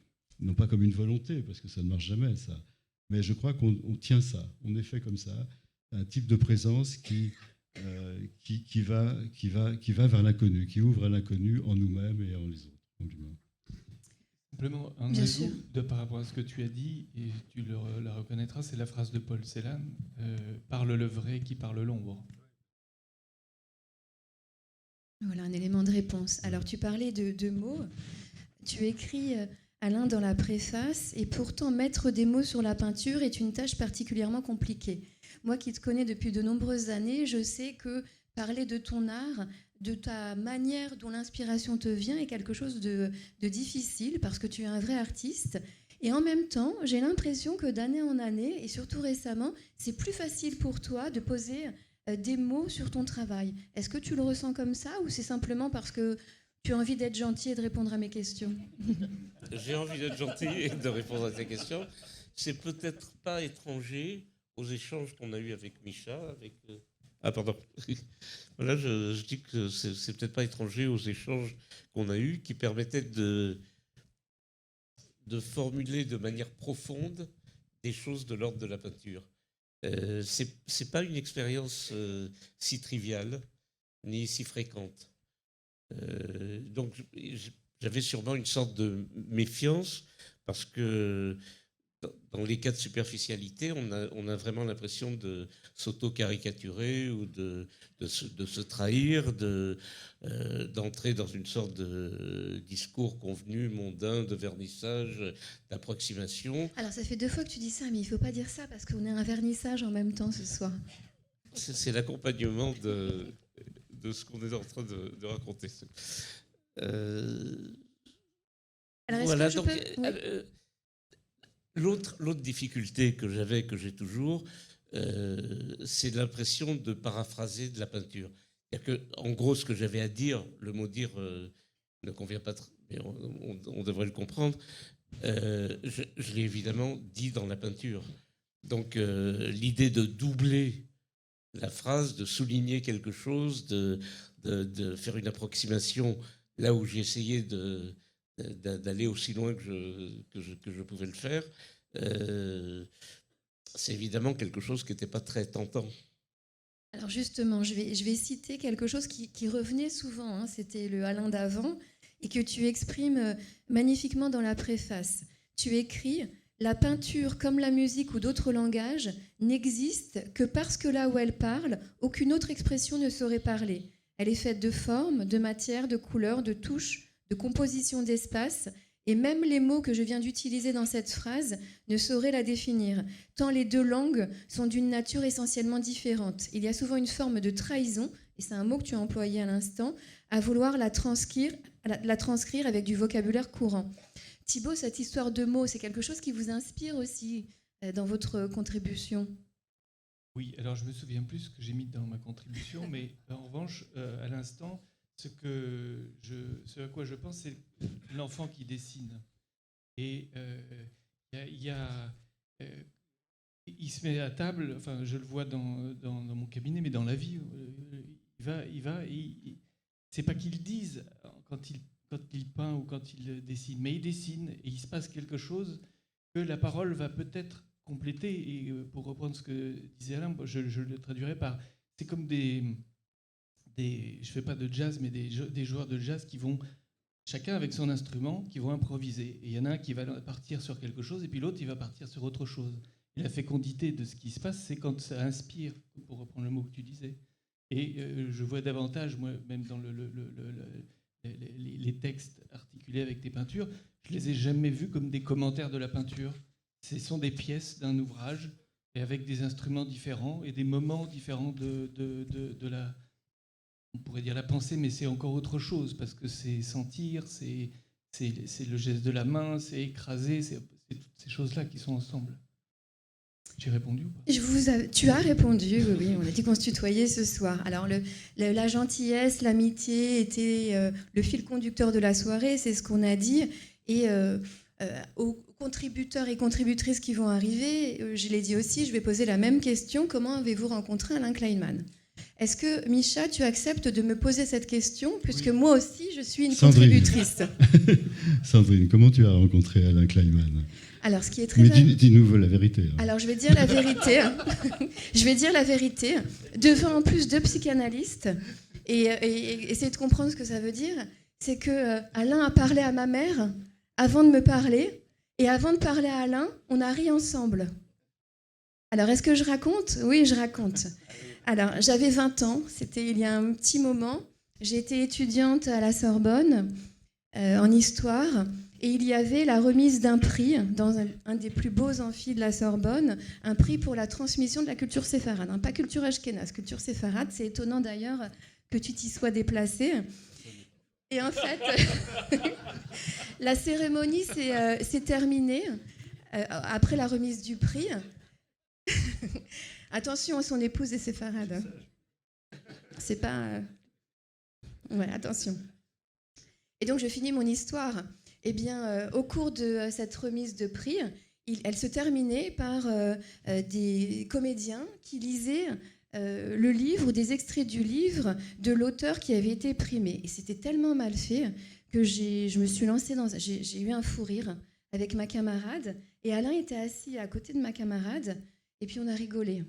volonté, parce que ça ne marche jamais, ça. Mais je crois qu'on tient ça, on est fait comme ça, un type de présence qui va vers l'inconnu, qui ouvre à l'inconnu en nous-mêmes et en les autres, en l'humain. Simplement, un ajout par rapport à ce que tu as dit, et tu la reconnaîtras, c'est la phrase de Paul Celan, parle le vrai qui parle l'ombre. Voilà un élément de réponse. Alors, tu parlais de mots. Tu écris, Alain, dans la préface, et pourtant mettre des mots sur la peinture est une tâche particulièrement compliquée. Moi qui te connais depuis de nombreuses années, je sais que parler de ton art, de ta manière dont l'inspiration te vient est quelque chose de difficile parce que tu es un vrai artiste. Et en même temps, j'ai l'impression que d'année en année, et surtout récemment, c'est plus facile pour toi de poser des mots sur ton travail. Est-ce que tu le ressens comme ça ou c'est simplement parce que tu as envie d'être gentil et de répondre à mes questions? J'ai envie d'être gentil et de répondre à tes questions. C'est peut-être pas étranger aux échanges qu'on a eus avec Micha, Ah, pardon. Voilà, je dis que c'est peut-être pas étranger aux échanges qu'on a eus qui permettaient de formuler de manière profonde des choses de l'ordre de la peinture. C'est pas une expérience si triviale ni si fréquente. Donc j'avais sûrement une sorte de méfiance parce que dans les cas de superficialité, on a vraiment l'impression de s'auto-caricaturer ou de se trahir, d'entrer dans une sorte de discours convenu, mondain, de vernissage, d'approximation. Alors, ça fait 2 fois que tu dis ça, mais il ne faut pas dire ça parce qu'on est un vernissage en même temps ce soir. C'est l'accompagnement de ce qu'on est en train de raconter. Alors, voilà, que donc... Oui. L'autre difficulté que j'ai toujours, c'est l'impression de paraphraser de la peinture. C'est-à-dire que, en gros, ce que j'avais à dire, le mot dire ne convient pas, mais on devrait le comprendre. Je l'ai évidemment dit dans la peinture. Donc, l'idée de doubler la phrase, de souligner quelque chose, de faire une approximation là où j'ai essayé d'aller aussi loin que je pouvais le faire, c'est évidemment quelque chose qui n'était pas très tentant. Alors justement, je vais citer quelque chose qui revenait souvent, hein, c'était le Alain d'avant, et que tu exprimes magnifiquement dans la préface. Tu écris « La peinture, comme la musique ou d'autres langages, n'existe que parce que là où elle parle, aucune autre expression ne saurait parler. Elle est faite de formes, de matière, de couleurs, de touches, de composition d'espace, et même les mots que je viens d'utiliser dans cette phrase ne sauraient la définir, tant les deux langues sont d'une nature essentiellement différente. Il y a souvent une forme de trahison, et c'est un mot que tu as employé à l'instant, à vouloir la transcrire avec du vocabulaire courant. » Thibaut, cette histoire de mots, c'est quelque chose qui vous inspire aussi dans votre contribution? Oui, alors je me souviens plus ce que j'ai mis dans ma contribution, mais en revanche, à l'instant, ce à quoi je pense, c'est l'enfant qui dessine. Et il se met à table, enfin, je le vois dans mon cabinet, mais dans la vie, c'est pas qu'il dise quand il peint ou quand il dessine, mais il dessine et il se passe quelque chose que la parole va peut-être compléter. Et pour reprendre ce que disait Alain, je le traduirais par, c'est comme je fais pas de jazz, mais des joueurs de jazz qui vont, chacun avec son instrument, qui vont improviser. Et il y en a un qui va partir sur quelque chose, et puis l'autre, il va partir sur autre chose. Et la fécondité de ce qui se passe, c'est quand ça inspire, pour reprendre le mot que tu disais. Et je vois davantage, moi, même dans les textes articulés avec tes peintures, je les ai jamais vus comme des commentaires de la peinture. Ce sont des pièces d'un ouvrage, et avec des instruments différents, et des moments différents de la... On pourrait dire la pensée, mais c'est encore autre chose, parce que c'est sentir, c'est le geste de la main, c'est écraser, c'est toutes ces choses-là qui sont ensemble. J'ai répondu ou pas ? Tu as répondu, oui, on a dit qu'on se tutoyait ce soir. Alors, la gentillesse, l'amitié était le fil conducteur de la soirée, c'est ce qu'on a dit. Et aux contributeurs et contributrices qui vont arriver, je l'ai dit aussi, je vais poser la même question. Comment avez-vous rencontré Alain Kleinman ? Est-ce que, Micha, tu acceptes de me poser cette question, puisque oui. Moi aussi, je suis une contributrice. Sandrine, comment tu as rencontré Alain Kleinman ? Alors, ce qui est très... Mais dis-nous la vérité. Hein. Alors, je vais dire la vérité. Je vais dire la vérité devant en plus deux psychanalystes et essayer de comprendre ce que ça veut dire. C'est que Alain a parlé à ma mère avant de me parler, et avant de parler à Alain, on a ri ensemble. Alors, est-ce que je raconte ? Oui, je raconte. Alors, j'avais 20 ans, c'était il y a un petit moment. J'étais étudiante à la Sorbonne en histoire, et il y avait la remise d'un prix dans un des plus beaux amphis de la Sorbonne, un prix pour la transmission de la culture séfarade, pas culture ashkénaze, culture séfarade. C'est étonnant d'ailleurs que tu t'y sois déplacé. Et en fait, la cérémonie s'est terminée après la remise du prix. Attention, son épouse est séfarade. C'est pas... Ouais, attention. Et donc, je finis mon histoire. Eh bien, au cours de cette remise de prix, elle se terminait par des comédiens qui lisaient le livre ou des extraits du livre de l'auteur qui avait été primé. Et c'était tellement mal fait que je me suis lancée dans... J'ai eu un fou rire avec ma camarade. Et Alain était assis à côté de ma camarade. Et puis, on a rigolé.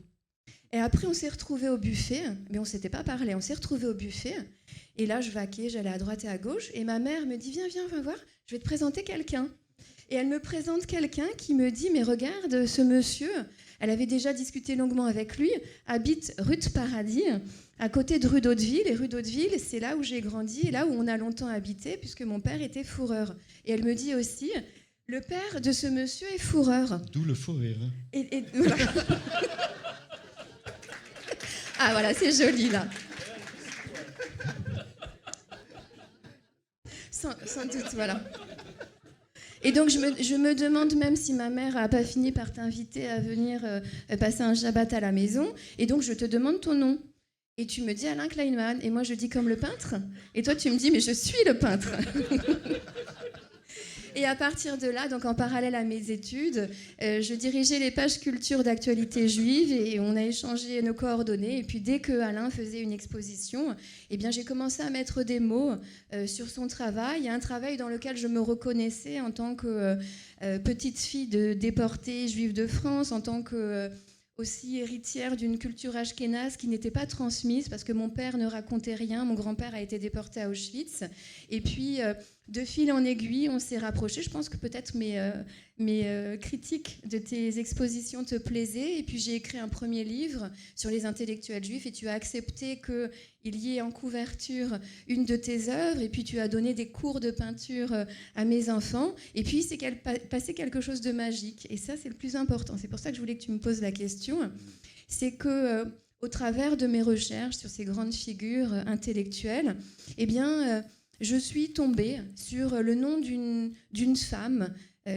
Et après, on s'est retrouvés au buffet, mais on ne s'était pas parlé. On s'est retrouvés au buffet, et là, je vaquais, j'allais à droite et à gauche, et ma mère me dit « Viens voir, je vais te présenter quelqu'un ». Et elle me présente quelqu'un qui me dit « Mais regarde, ce monsieur, elle avait déjà discuté longuement avec lui, habite rue de Paradis, à côté de rue d'Hauteville. Et rue d'Hauteville, c'est là où j'ai grandi, et là où on a longtemps habité, puisque mon père était fourreur. » Et elle me dit aussi « Le père de ce monsieur est fourreur. » D'où le faux rire. Et voilà. Ah voilà, c'est joli là. Sans doute, voilà. Et donc je me demande même si ma mère n'a pas fini par t'inviter à venir passer un Shabbat à la maison. Et donc je te demande ton nom. Et tu me dis Alain Kleinman. Et moi je dis comme le peintre. Et toi tu me dis mais je suis le peintre. Et à partir de là, donc en parallèle à mes études, je dirigeais les pages culture d'actualité juive et on a échangé nos coordonnées. Et puis dès que Alain faisait une exposition, eh bien, j'ai commencé à mettre des mots sur son travail. Un travail dans lequel je me reconnaissais en tant que petite fille de déportée juive de France, en tant que... aussi héritière d'une culture ashkénaze qui n'était pas transmise parce que mon père ne racontait rien, mon grand-père a été déporté à Auschwitz. Et puis, de fil en aiguille, on s'est rapprochés. Je pense que peut-être mes critiques de tes expositions te plaisaient. Et puis, j'ai écrit un premier livre sur les intellectuels juifs et tu as accepté qu'il y ait en couverture une de tes œuvres. Et puis, tu as donné des cours de peinture à mes enfants. Et puis, c'est passé quelque chose de magique. Et ça, c'est le plus important. C'est pour ça que je voulais que tu me poses la question. C'est que, au travers de mes recherches sur ces grandes figures intellectuelles, eh bien, je suis tombée sur le nom d'une femme,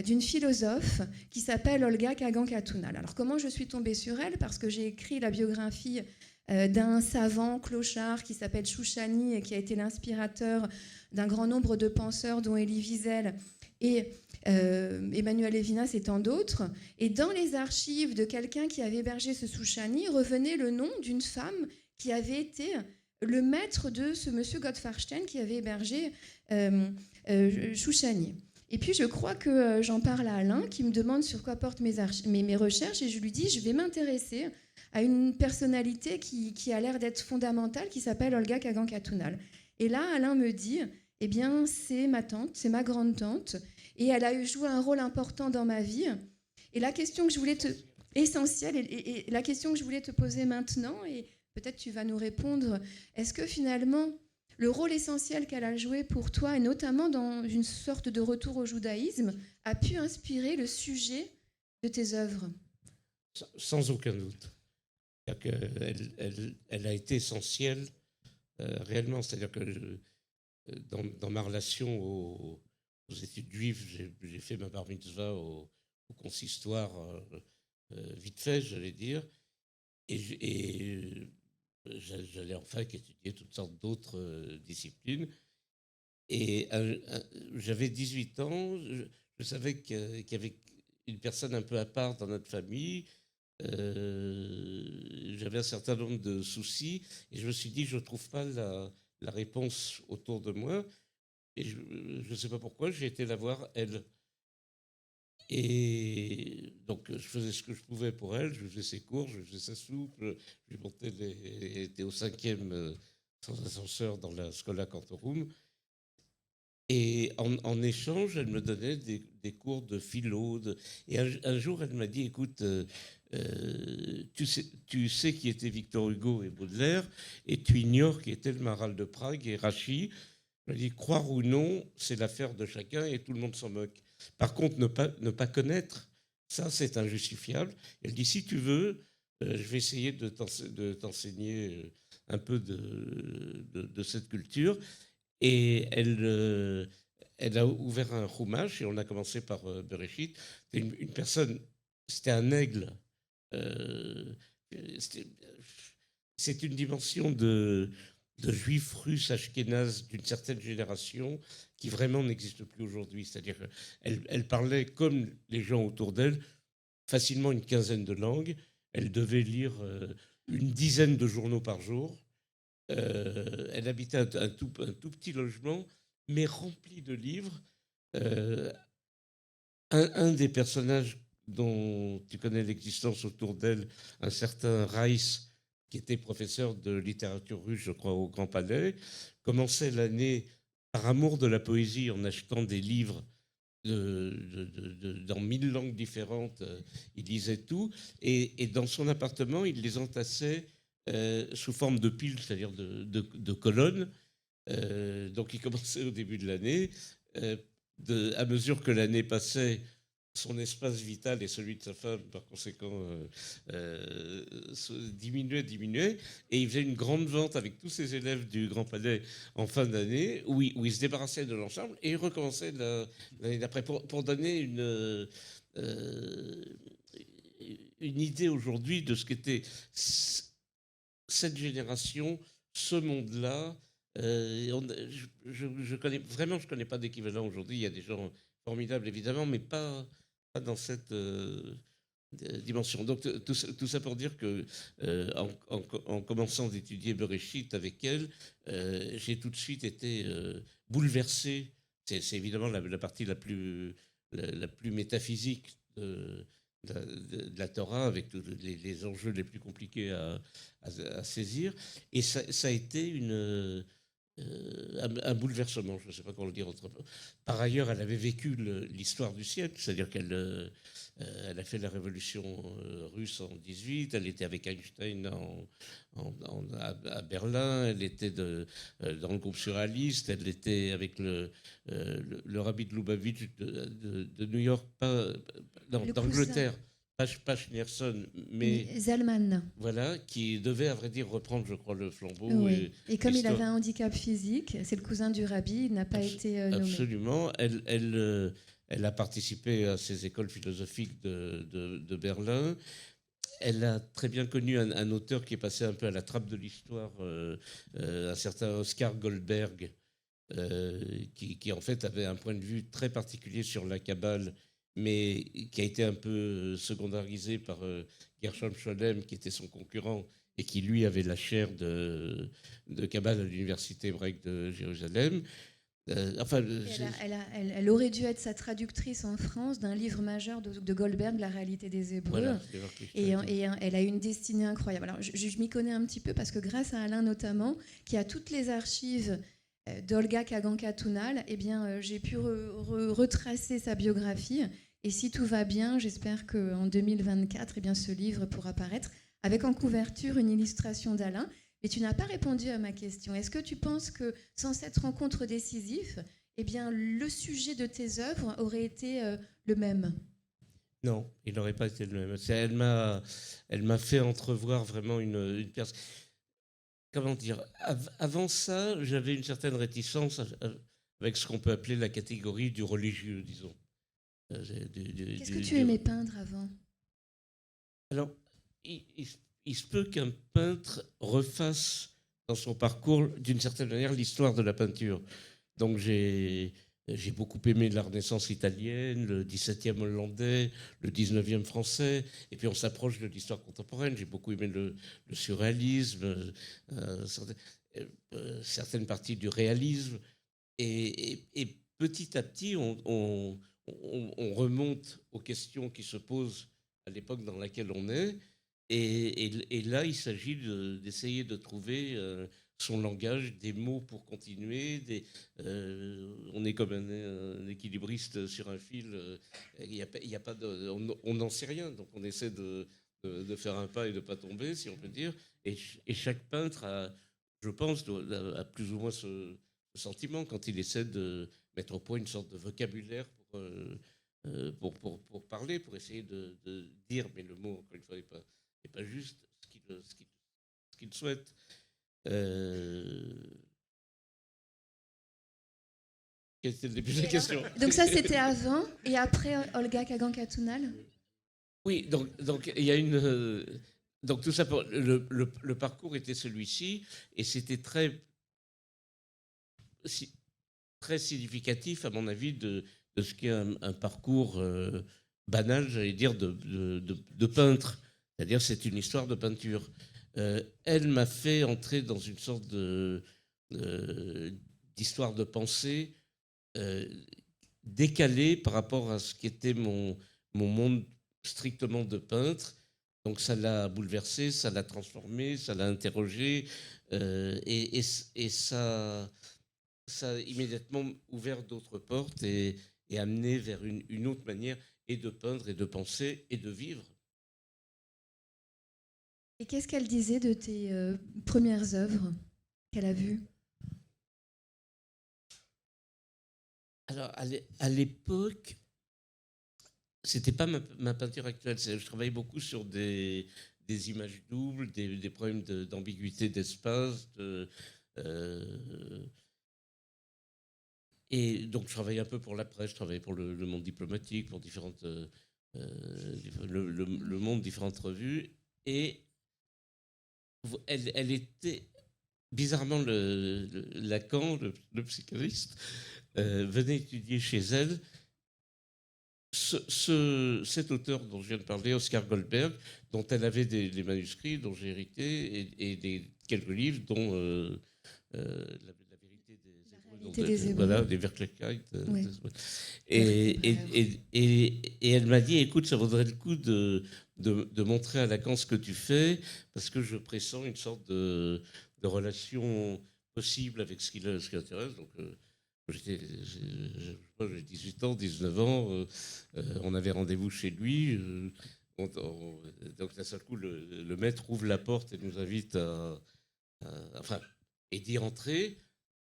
d'une philosophe qui s'appelle Olga Kagan-Katunal. Alors, comment je suis tombée sur elle ? Parce que j'ai écrit la biographie d'un savant clochard qui s'appelle Chouchani et qui a été l'inspirateur d'un grand nombre de penseurs, dont Elie Wiesel et Emmanuel Levinas et tant d'autres. Et dans les archives de quelqu'un qui avait hébergé ce Chouchani revenait le nom d'une femme qui avait été le maître de ce monsieur Gottfarstein qui avait hébergé Chouchani. Et puis je crois que j'en parle à Alain qui me demande sur quoi portent mes recherches et je lui dis je vais m'intéresser à une personnalité qui a l'air d'être fondamentale qui s'appelle Olga Kagan-Katunal. Et là Alain me dit eh bien c'est ma tante, c'est ma grande-tante et elle a joué un rôle important dans ma vie. Et la question que je voulais essentielle et la question que je voulais te poser maintenant et peut-être tu vas nous répondre, est-ce que finalement le rôle essentiel qu'elle a joué pour toi, et notamment dans une sorte de retour au judaïsme, a pu inspirer le sujet de tes œuvres? Sans aucun doute. Elle a été essentielle réellement. C'est-à-dire que dans ma relation aux études juives, j'ai fait ma bar mitzvah au consistoire vite fait, j'allais dire. Et j'allais en fac étudier toutes sortes d'autres disciplines. Et j'avais 18 ans, je savais qu'il y avait une personne un peu à part dans notre famille. J'avais un certain nombre de soucis et je me suis dit, je ne trouve pas la réponse autour de moi. Et je ne sais pas pourquoi, j'ai été la voir, elle. Et donc, je faisais ce que je pouvais pour elle, je faisais ses cours, je faisais sa soupe, je lui montais elle était au 5e sans ascenseur dans la Schola Cantorum. Et en échange, elle me donnait des cours de philo. Et un jour, elle m'a dit, écoute, tu sais qui était Victor Hugo et Baudelaire, et tu ignores qui était le Maral de Prague et Rachy. Elle m'a dit, croire ou non, c'est l'affaire de chacun et tout le monde s'en moque. Par contre, ne pas connaître, ça, c'est injustifiable. Elle dit, si tu veux, je vais essayer de t'enseigner un peu de cette culture. Et elle a ouvert un chumash et on a commencé par Bereshit. C'était une personne, c'était un aigle. C'est une dimension de juifs russes ashkénazes d'une certaine génération qui vraiment n'existe plus aujourd'hui. C'est-à-dire qu'elle parlait, comme les gens autour d'elle, facilement une quinzaine de langues. Elle devait lire une dizaine de journaux par jour. Elle habitait un tout petit logement, mais rempli de livres. Un des personnages dont tu connais l'existence autour d'elle, un certain Reiss, qui était professeur de littérature russe, je crois, au Grand Palais, commençait l'année par amour de la poésie en achetant des livres dans 1000 langues différentes. Il lisait tout. Et dans son appartement, il les entassait sous forme de piles, c'est-à-dire de colonnes. Donc il commençait au début de l'année. À mesure que l'année passait, son espace vital et celui de sa femme, par conséquent, diminuait. Et il faisait une grande vente avec tous ses élèves du Grand Palais en fin d'année, où il se débarrassait de l'ensemble et il recommençait l'année d'après. Pour donner une idée aujourd'hui de ce qu'était cette génération, ce monde-là. Je connais pas d'équivalent aujourd'hui. Il y a des gens formidables, évidemment, mais pas dans cette dimension. Donc, tout ça pour dire que en commençant d'étudier Bereshit avec elle, j'ai tout de suite été bouleversé. C'est évidemment la partie la plus métaphysique de la Torah, avec tous les enjeux les plus compliqués à saisir. Et ça a été un bouleversement, je ne sais pas comment le dire autrement. Par ailleurs, elle avait vécu l'histoire du siècle, c'est-à-dire qu'elle a fait la révolution russe en 18, elle était avec Einstein à Berlin, elle était dans le groupe surréaliste, elle était avec le rabbi de Lubavitch de New York, d'Angleterre. Pas Schneerson, mais Zalman. Voilà, qui devait, à vrai dire, reprendre, je crois, le flambeau. Oui. Et comme il avait un handicap physique, c'est le cousin du rabbi, il n'a pas été nommé. Absolument. Elle a participé à ces écoles philosophiques de Berlin. elle a très bien connu un auteur qui est passé un peu à la trappe de l'histoire, un certain Oscar Goldberg, qui en fait avait un point de vue très particulier sur la Kabbale, mais qui a été un peu secondarisé par Gershom Scholem, qui était son concurrent, et qui lui avait la chaire de Kabbale à l'université hébraïque de Jérusalem. Elle aurait dû être sa traductrice en France d'un livre majeur de Goldberg, La réalité des Hébreux. Voilà, et elle a une destinée incroyable. Alors, je m'y connais un petit peu parce que grâce à Alain notamment, qui a toutes les archives d'Olga Kagan-Katunal, eh bien, j'ai pu retracer sa biographie. Et si tout va bien, j'espère qu'en 2024, eh bien, ce livre pourra paraître avec en couverture une illustration d'Alain. Mais tu n'as pas répondu à ma question. Est-ce que tu penses que sans cette rencontre décisive, eh bien, le sujet de tes œuvres aurait été le même ? Non, il n'aurait pas été le même. Elle m'a fait entrevoir vraiment une personne. Comment dire ? Avant ça, j'avais une certaine réticence avec ce qu'on peut appeler la catégorie du religieux, disons. Qu'est-ce que tu aimais peindre avant ? Alors, il se peut qu'un peintre refasse dans son parcours, d'une certaine manière, l'histoire de la peinture. Donc j'ai beaucoup aimé la Renaissance italienne, le XVIIe hollandais, le XIXe français, et puis on s'approche de l'histoire contemporaine. J'ai beaucoup aimé le surréalisme, certaines parties du réalisme, et petit à petit, on remonte aux questions qui se posent à l'époque dans laquelle on est. Et là, il s'agit d'essayer de trouver son langage, des mots pour continuer. On est comme un équilibriste sur un fil. Y a pas on n'en sait rien. Donc on essaie de faire un pas et de ne pas tomber, si on peut dire. Et chaque peintre je pense, a plus ou moins ce sentiment quand il essaie de mettre au point une sorte de vocabulaire pour parler, pour essayer de dire, mais le mot, encore une fois, n'est pas juste ce qu'il souhaite. Quel était le début de la question ? Donc ça, c'était avant et après Olga Kagan-Katunal ? Oui, donc il y a une... donc tout ça, le parcours était celui-ci, et c'était très significatif, à mon avis, de ce qu'est un parcours banal, j'allais dire, de peintre. C'est-à-dire, c'est une histoire de peinture. Elle m'a fait entrer dans une sorte d'histoire de pensée décalée par rapport à ce qu'était mon monde strictement de peintre. Donc ça l'a bouleversé, ça l'a transformé, ça l'a interrogé, et ça a immédiatement ouvert d'autres portes et amené vers une autre manière et de peindre et de penser et de vivre. Et qu'est-ce qu'elle disait de tes premières œuvres qu'elle a vues ? Alors, à l'époque, c'était pas ma peinture actuelle. Je travaillais beaucoup sur des images doubles, des problèmes d'ambiguïté d'espace. Et donc, je travaillais un peu pour la presse, je travaillais pour le monde diplomatique, pour différentes, le monde, différentes revues. Et elle était, bizarrement, Lacan, le psychanalyste, venait étudier chez elle cet auteur dont je viens de parler, Oscar Goldberg, dont elle avait des manuscrits, dont j'ai hérité, et quelques livres, dont La vérité des Hébreux. Voilà, des Werklichkeit. Oui. Et elle m'a dit, écoute, ça vaudrait le coup de montrer à Lacan ce que tu fais, parce que je pressens une sorte de relation possible avec ce qui l'intéresse. Donc, j'ai 18 ans, 19 ans, on avait rendez-vous chez lui. Donc, d'un seul coup, le maître ouvre la porte et nous invite et d'y entrer.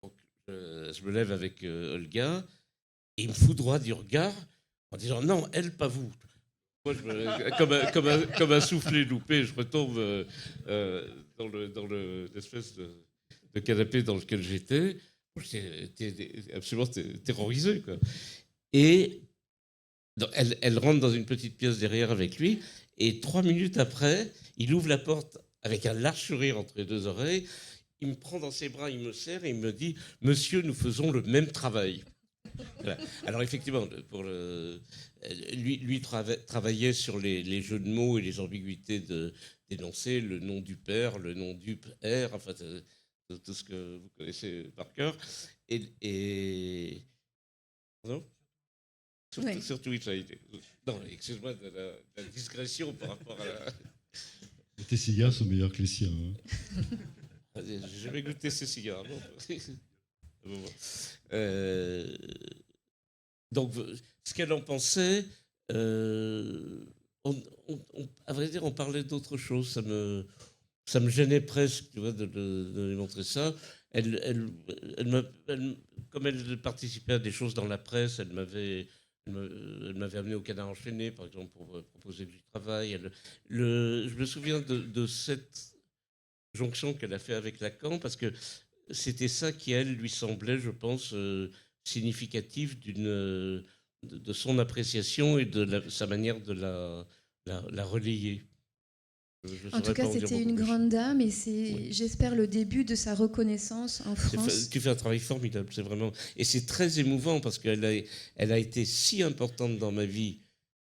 Donc, je me lève avec Olga, et il me foudroie du regard en disant non, elle, pas vous. Moi, comme un soufflet loupé, je retombe dans l'espèce de canapé dans lequel j'étais. J'étais absolument terrorisé, quoi. Et Donc, elle rentre dans une petite pièce derrière avec lui, et 3 minutes après, il ouvre la porte avec un large sourire entre les deux oreilles. Il me prend dans ses bras, il me serre et il me dit « Monsieur, nous faisons le même travail ». Voilà. Alors effectivement, lui travaillait sur les jeux de mots et les ambiguïtés d'énoncer, le nom du père, le nom du père, enfin tout ce que vous connaissez par cœur. Et non, sur Twitch, ça a été. Non, excuse-moi de la digression par rapport à la... Tes cigares sont meilleurs que les siens. Hein. J'ai jamais goûté ces cigares. Non. Donc, ce qu'elle en pensait, à vrai dire, on parlait d'autre chose. Ça me gênait presque, tu vois, de lui montrer ça. Comme elle participait à des choses dans la presse, elle m'avait amené au Canard enchaîné, par exemple, pour proposer du travail. Je me souviens de cette jonction qu'elle a fait avec Lacan, parce que c'était ça qui, elle, lui semblait, je pense, significatif de son appréciation et de sa manière de la relayer. En tout cas, c'était une grande dame et c'est, j'espère, le début de sa reconnaissance en France. Tu fais un travail formidable, c'est vraiment... Et c'est très émouvant parce qu'elle a été si importante dans ma vie.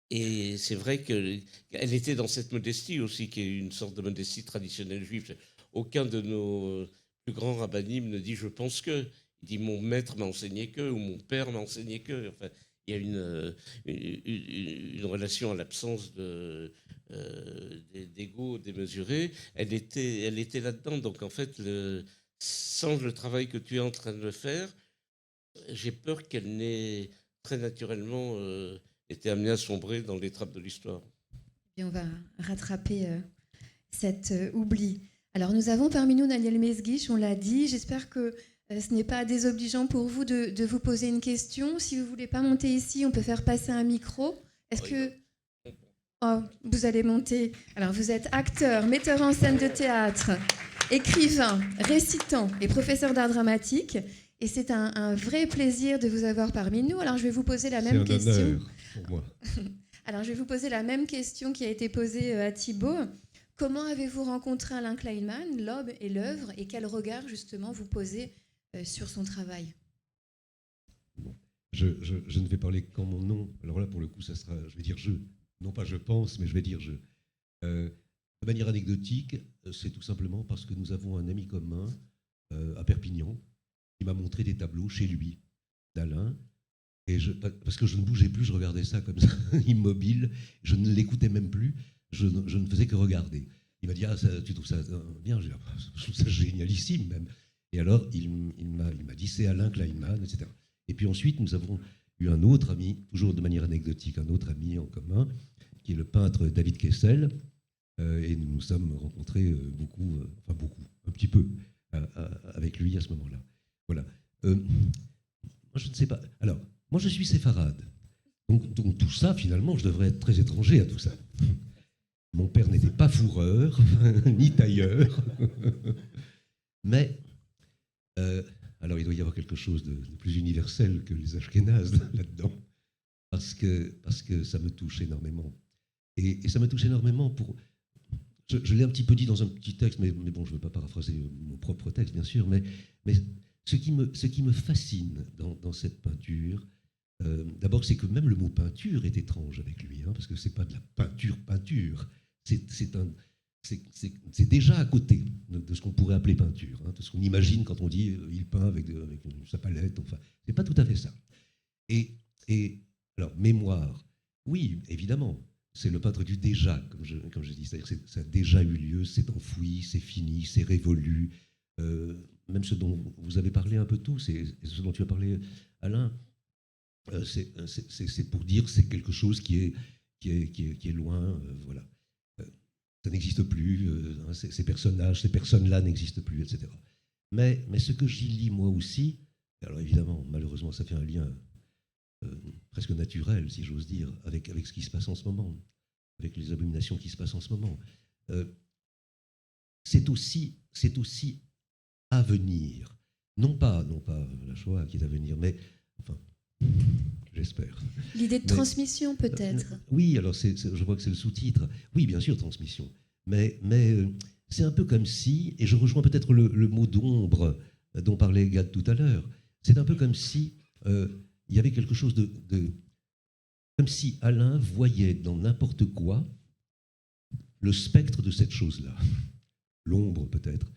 Et c'est vrai qu'elle était dans cette modestie aussi, qui est une sorte de modestie traditionnelle juive. Aucun de nos plus grands rabbinim ne dit « je pense que ». Il dit « mon maître m'a enseigné que » ou « mon père m'a enseigné que ». Enfin, il y a une relation à l'absence d'ego démesuré. Elle était là-dedans. Donc en fait, sans le travail que tu es en train de faire, j'ai peur qu'elle n'ait très naturellement été amenée à sombrer dans les trappes de l'histoire. Et on va rattraper cet oubli. Alors nous avons parmi nous Daniel Mesguich, on l'a dit. J'espère que ce n'est pas désobligeant pour vous de vous poser une question. Si vous ne voulez pas monter ici, on peut faire passer un micro. Est-ce que... Oh, vous allez monter. Alors, vous êtes acteur, metteur en scène de théâtre, écrivain, récitant et professeur d'art dramatique. Et c'est un vrai plaisir de vous avoir parmi nous. Alors, je vais vous poser la même question. C'est un honneur pour moi. Alors, je vais vous poser la même question qui a été posée à Thibaut. Comment avez-vous rencontré Alain Kleinman, l'homme et l'œuvre, et quel regard, justement, vous posez sur son travail? Bon. Je ne vais parler qu'en mon nom. Alors là, pour le coup, ça sera, je vais dire je. Non pas je pense, mais je vais dire je. De manière anecdotique, c'est tout simplement parce que nous avons un ami commun à Perpignan qui m'a montré des tableaux chez lui, d'Alain. Et parce que je ne bougeais plus, je regardais ça comme ça, immobile. Je ne l'écoutais même plus, je ne faisais que regarder. Il m'a dit « Ah, tu trouves ça bien ?» Je trouve ça génialissime même. Et alors, il m'a dit « C'est Alain Kleinman, etc. » Et puis ensuite, nous avons eu un autre ami, toujours de manière anecdotique, un autre ami en commun, qui est le peintre David Kessel. Et nous nous sommes rencontrés un petit peu, avec lui à ce moment-là. Voilà. Moi, je ne sais pas. Alors, moi, je suis séfarade. Donc tout ça, finalement, je devrais être très étranger à tout ça. Mon père n'était pas fourreur, ni tailleur. Mais, alors il doit y avoir quelque chose de plus universel que les Ashkénazes là-dedans, parce que ça me touche énormément. Et ça me touche énormément pour... Je l'ai un petit peu dit dans un petit texte, mais bon, je ne veux pas paraphraser mon propre texte, bien sûr, mais ce qui me fascine dans cette peinture, d'abord, c'est que même le mot peinture est étrange avec lui, hein, parce que ce n'est pas de la peinture, c'est déjà à côté de ce qu'on pourrait appeler peinture, hein, de ce qu'on imagine quand on dit il peint avec sa palette, enfin, ce n'est pas tout à fait ça. Et alors, mémoire, oui, évidemment, c'est le peintre du déjà, comme je dis, c'est-à-dire que ça a déjà eu lieu, c'est enfoui, c'est fini, c'est révolu, même ce dont vous avez parlé un peu tous, et ce dont tu as parlé, Alain, c'est pour dire que c'est quelque chose qui est loin, voilà. Ça n'existe plus, ces personnages, ces personnes-là n'existent plus, etc. Mais ce que j'y lis moi aussi, alors évidemment, malheureusement, ça fait un lien presque naturel, si j'ose dire, avec ce qui se passe en ce moment, avec les abominations qui se passent en ce moment. C'est aussi à venir. Non pas la Shoah qui est à venir, mais enfin, j'espère. L'idée de transmission, peut-être. Oui, alors je vois que c'est le sous-titre. Oui, bien sûr, transmission. Mais c'est un peu comme si, et je rejoins peut-être le mot d'ombre dont parlait Gad tout à l'heure, c'est un peu comme si il y avait quelque chose comme si Alain voyait dans n'importe quoi le spectre de cette chose-là, l'ombre peut-être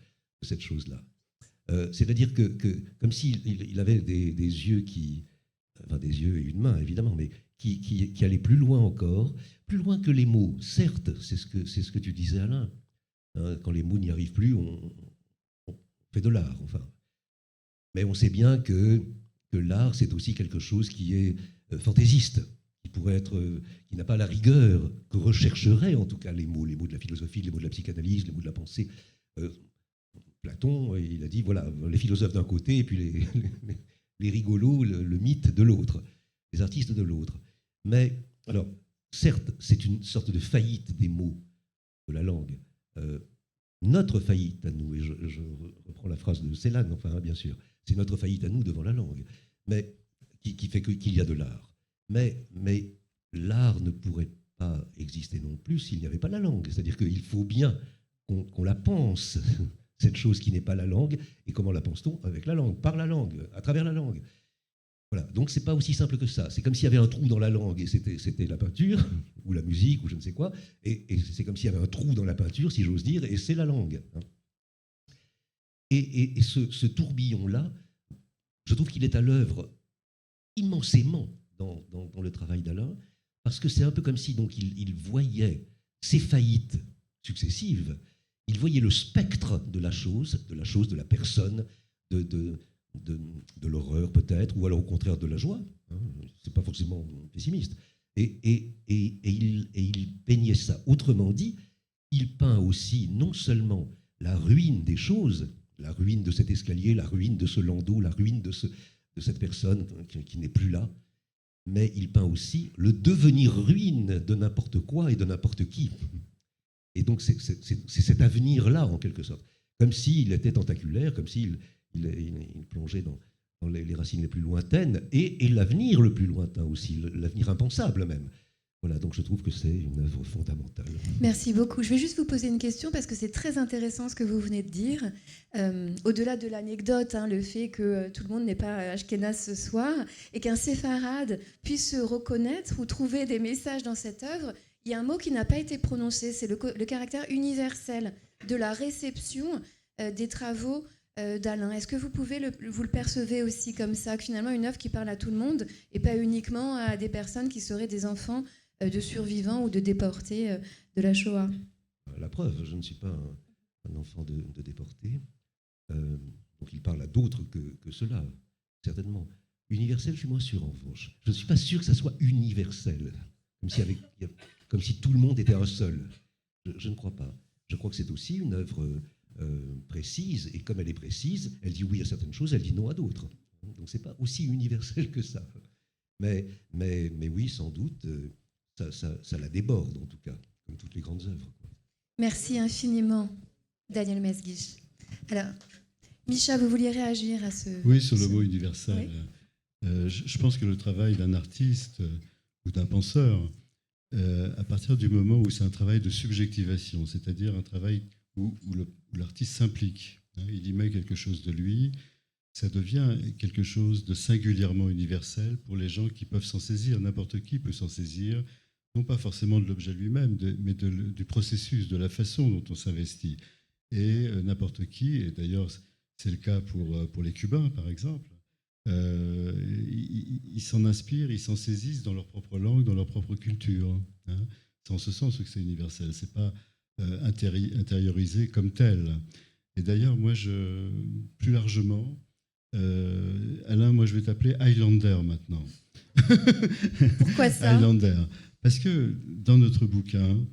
de cette chose-là. C'est-à-dire que comme s'il avait des yeux enfin des yeux et une main évidemment, mais qui allaient plus loin encore, plus loin que les mots. Certes, c'est ce que tu disais Alain. Hein, quand les mots n'y arrivent plus, on fait de l'art, enfin. Mais on sait bien que l'art, c'est aussi quelque chose qui est fantaisiste, qui n'a pas la rigueur que rechercheraient en tout cas les mots de la philosophie, les mots de la psychanalyse, les mots de la pensée. Platon, il a dit, voilà, les philosophes d'un côté et puis les rigolos, le mythe de l'autre, les artistes de l'autre. Mais, alors, certes, c'est une sorte de faillite des mots de la langue. Notre faillite à nous, et je reprends la phrase de Celan, enfin, bien sûr, c'est notre faillite à nous devant la langue, mais qui fait qu'il y a de l'art. Mais l'art ne pourrait pas exister non plus s'il n'y avait pas la langue. C'est-à-dire qu'il faut bien qu'on la pense, cette chose qui n'est pas la langue. Et comment la pense-t-on? Avec la langue, par la langue, à travers la langue. Voilà. Donc c'est pas aussi simple que ça. C'est comme s'il y avait un trou dans la langue et c'était la peinture, ou la musique, ou je ne sais quoi. Et c'est comme s'il y avait un trou dans la peinture, si j'ose dire, et c'est la langue. Et ce tourbillon-là, je trouve qu'il est à l'œuvre immensément dans le travail d'Alain, parce que c'est un peu comme si donc il voyait ces faillites successives, il voyait le spectre de la chose, de la personne, de l'horreur peut-être, ou alors au contraire de la joie. Hein, c'est pas forcément pessimiste. Et il peignait ça. Autrement dit, il peint aussi non seulement la ruine des choses, la ruine de cet escalier, la ruine de ce landau, la ruine de cette personne qui n'est plus là, mais il peint aussi le devenir ruine de n'importe quoi et de n'importe qui. Et donc c'est cet avenir-là, en quelque sorte. Comme s'il était tentaculaire, comme s'il plongeait dans les racines les plus lointaines, et l'avenir le plus lointain aussi, l'avenir impensable même. Voilà, donc je trouve que c'est une œuvre fondamentale. Merci beaucoup. Je vais juste vous poser une question parce que c'est très intéressant ce que vous venez de dire. Au-delà de l'anecdote, le fait que tout le monde n'est pas ashkénaze ce soir et qu'un séfarade puisse se reconnaître ou trouver des messages dans cette œuvre, il y a un mot qui n'a pas été prononcé, c'est le caractère universel de la réception des travaux d'Alain. Est-ce que vous le percevez aussi comme ça, que finalement une œuvre qui parle à tout le monde et pas uniquement à des personnes qui seraient des enfants de survivants ou de déportés de la Shoah? La preuve, je ne suis pas un enfant de déporté, donc il parle à d'autres que cela, certainement. Universel, je suis moins sûr en revanche. Je ne suis pas sûr que ça soit universel, comme si tout le monde était un seul. Je ne crois pas. Je crois que c'est aussi une œuvre précise, et comme elle est précise, elle dit oui à certaines choses, elle dit non à d'autres. Donc c'est pas aussi universel que ça. Mais oui, sans doute, ça la déborde en tout cas, comme toutes les grandes œuvres. Merci infiniment, Daniel Mesguich. Alors, Micha, vous vouliez réagir à ce... Oui, sur le mot universel. Oui. Je pense que le travail d'un artiste ou d'un penseur, à partir du moment où c'est un travail de subjectivation, c'est-à-dire un travail où l'artiste s'implique, il y met quelque chose de lui, ça devient quelque chose de singulièrement universel pour les gens qui peuvent s'en saisir. N'importe qui peut s'en saisir, non pas forcément de l'objet lui-même, mais du processus, de la façon dont on s'investit. Et n'importe qui, et d'ailleurs c'est le cas pour les Cubains par exemple, ils s'en inspirent, ils s'en saisissent dans leur propre langue, dans leur propre culture. C'est en ce sens que c'est universel, c'est pas intériorisé comme tel. Et d'ailleurs, moi, plus largement, Alain, moi je vais t'appeler Highlander maintenant. Pourquoi ça? Highlander. Parce que dans notre bouquin,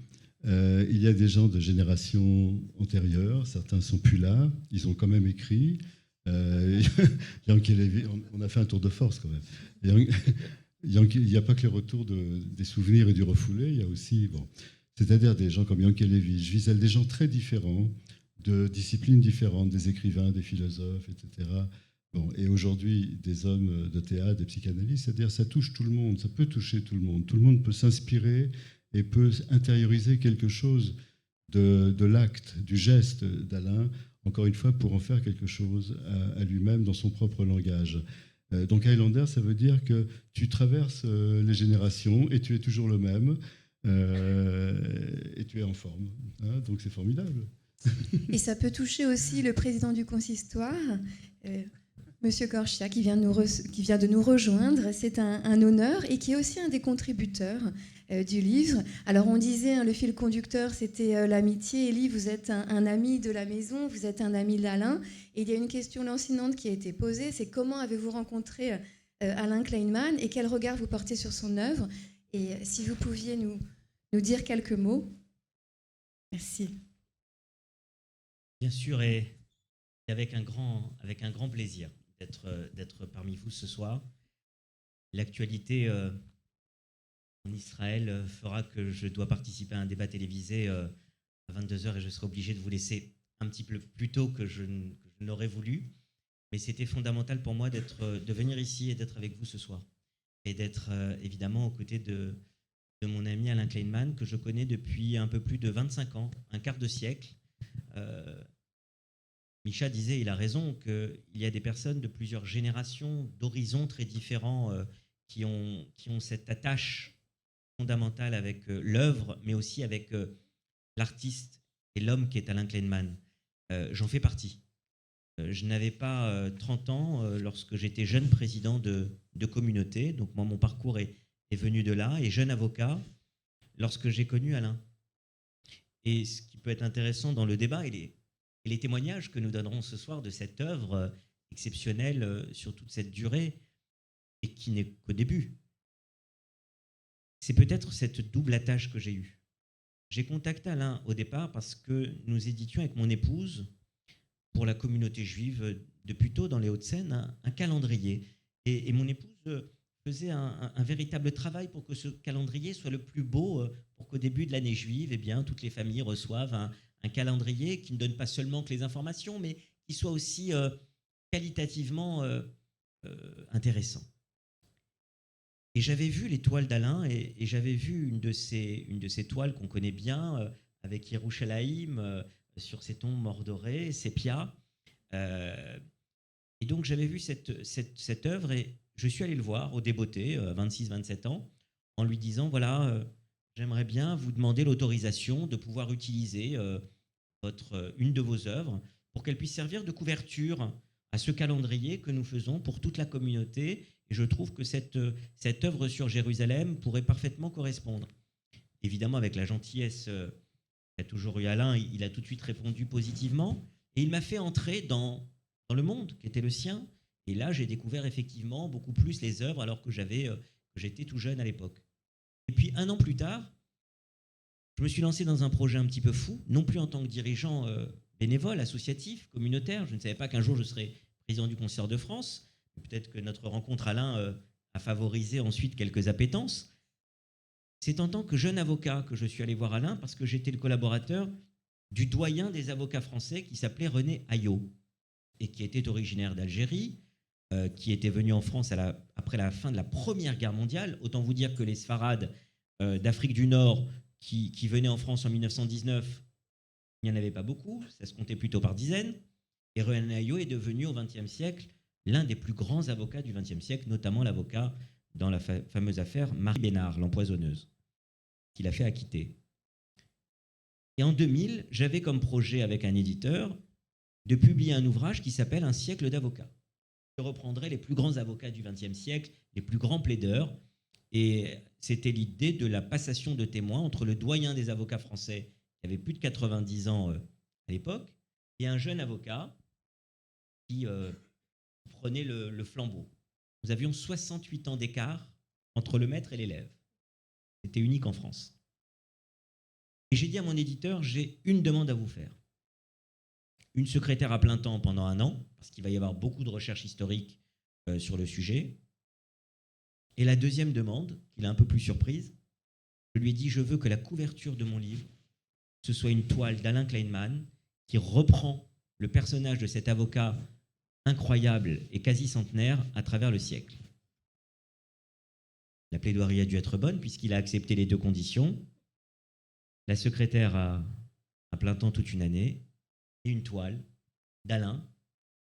il y a des gens de générations antérieures, certains ne sont plus là, ils ont quand même écrit. Yankelevitch, on a fait un tour de force quand même. Il n'y a pas que les retours des souvenirs et du refoulé, il y a aussi, c'est-à-dire des gens comme Yankelevitch, Wiesel, des gens très différents, de disciplines différentes, des écrivains, des philosophes, etc., Bon, et aujourd'hui, des hommes de théâtre, des psychanalystes, c'est-à-dire ça touche tout le monde, ça peut toucher tout le monde. Tout le monde peut s'inspirer et peut intérioriser quelque chose de l'acte, du geste d'Alain, encore une fois, pour en faire quelque chose à lui-même dans son propre langage. Donc Highlander, ça veut dire que tu traverses les générations et tu es toujours le même, et tu es en forme. Hein, donc c'est formidable. Et ça peut toucher aussi le président du consistoire, Monsieur Corchia, qui vient de nous rejoindre. C'est un honneur et qui est aussi un des contributeurs du livre. Alors on disait, le fil conducteur, c'était l'amitié. Élie, vous êtes un ami de la maison, vous êtes un ami d'Alain. Et il y a une question lancinante qui a été posée, c'est comment avez-vous rencontré Alain Kleinman et quel regard vous portez sur son œuvre? Et si vous pouviez nous dire quelques mots. Merci. Bien sûr, et avec un grand plaisir d'être parmi vous ce soir. L'actualité en Israël fera que je dois participer à un débat télévisé à 22h et je serai obligé de vous laisser un petit peu plus tôt que je n'aurais voulu. Mais c'était fondamental pour moi de venir ici et d'être avec vous ce soir. Et d'être évidemment aux côtés de mon ami Alain Kleinman, que je connais depuis un peu plus de 25 ans, un quart de siècle. Micha disait, il a raison, qu'il y a des personnes de plusieurs générations, d'horizons très différents, qui ont cette attache fondamentale avec l'œuvre, mais aussi avec l'artiste et l'homme qui est Alain Kleinman. J'en fais partie. Je n'avais pas 30 ans lorsque j'étais jeune président de communauté, donc moi mon parcours est venu de là, et jeune avocat lorsque j'ai connu Alain. Et ce qui peut être intéressant dans le débat, et les témoignages que nous donnerons ce soir de cette œuvre exceptionnelle sur toute cette durée, et qui n'est qu'au début, c'est peut-être cette double attache que j'ai eue. J'ai contacté Alain au départ parce que nous éditions avec mon épouse, pour la communauté juive de Puteaux, dans les Hauts-de-Seine, un calendrier. Et mon épouse faisait un véritable travail pour que ce calendrier soit le plus beau, pour qu'au début de l'année juive, eh bien, toutes les familles reçoivent un calendrier qui ne donne pas seulement que les informations, mais qui soit aussi qualitativement intéressant. Et j'avais vu les toiles d'Alain, et j'avais vu une de ces toiles qu'on connaît bien, avec Yerushalayim, sur ces tombes mordorées, sépia. Et donc j'avais vu cette œuvre, et je suis allé le voir au Débeauté, 26-27 ans, en lui disant, voilà, j'aimerais bien vous demander l'autorisation de pouvoir utiliser une de vos œuvres pour qu'elle puisse servir de couverture à ce calendrier que nous faisons pour toute la communauté. Et je trouve que cette œuvre sur Jérusalem pourrait parfaitement correspondre. Évidemment, avec la gentillesse qu'a toujours eu Alain, il a tout de suite répondu positivement. Et il m'a fait entrer dans le monde qui était le sien. Et là, j'ai découvert effectivement beaucoup plus les œuvres alors que j'étais tout jeune à l'époque. Et puis, 1 an plus tard, je me suis lancé dans un projet un petit peu fou, non plus en tant que dirigeant bénévole, associatif, communautaire. Je ne savais pas qu'un jour je serais président du Concert de France. Peut-être que notre rencontre, Alain, a favorisé ensuite quelques appétences. C'est en tant que jeune avocat que je suis allé voir Alain, parce que j'étais le collaborateur du doyen des avocats français qui s'appelait René Ayot, et qui était originaire d'Algérie, qui était venu en France après la fin de la Première Guerre mondiale. Autant vous dire que les Sfarades d'Afrique du Nord qui venaient en France en 1919, il n'y en avait pas beaucoup, ça se comptait plutôt par dizaines. Et René Ayot est devenu au XXe siècle l'un des plus grands avocats du XXe siècle, notamment l'avocat dans la fameuse affaire Marie Bénard, l'empoisonneuse, qu'il a fait acquitter. Et en 2000, j'avais comme projet avec un éditeur de publier un ouvrage qui s'appelle « Un siècle d'avocats ». Je reprendrai les plus grands avocats du XXe siècle, les plus grands plaideurs, et c'était l'idée de la passation de témoins entre le doyen des avocats français, qui avait plus de 90 ans à l'époque, et un jeune avocat qui prenait le flambeau. Nous avions 68 ans d'écart entre le maître et l'élève. C'était unique en France. Et j'ai dit à mon éditeur, j'ai une demande à vous faire. Une secrétaire à plein temps pendant 1 an, parce qu'il va y avoir beaucoup de recherches historiques sur le sujet. Et la deuxième demande, qu'il a un peu plus surprise, je lui ai dit, je veux que la couverture de mon livre, ce soit une toile d'Alain Kleinman qui reprend le personnage de cet avocat incroyable et quasi centenaire à travers le siècle. La plaidoirie a dû être bonne puisqu'il a accepté les deux conditions. La secrétaire à plein temps toute une année et une toile d'Alain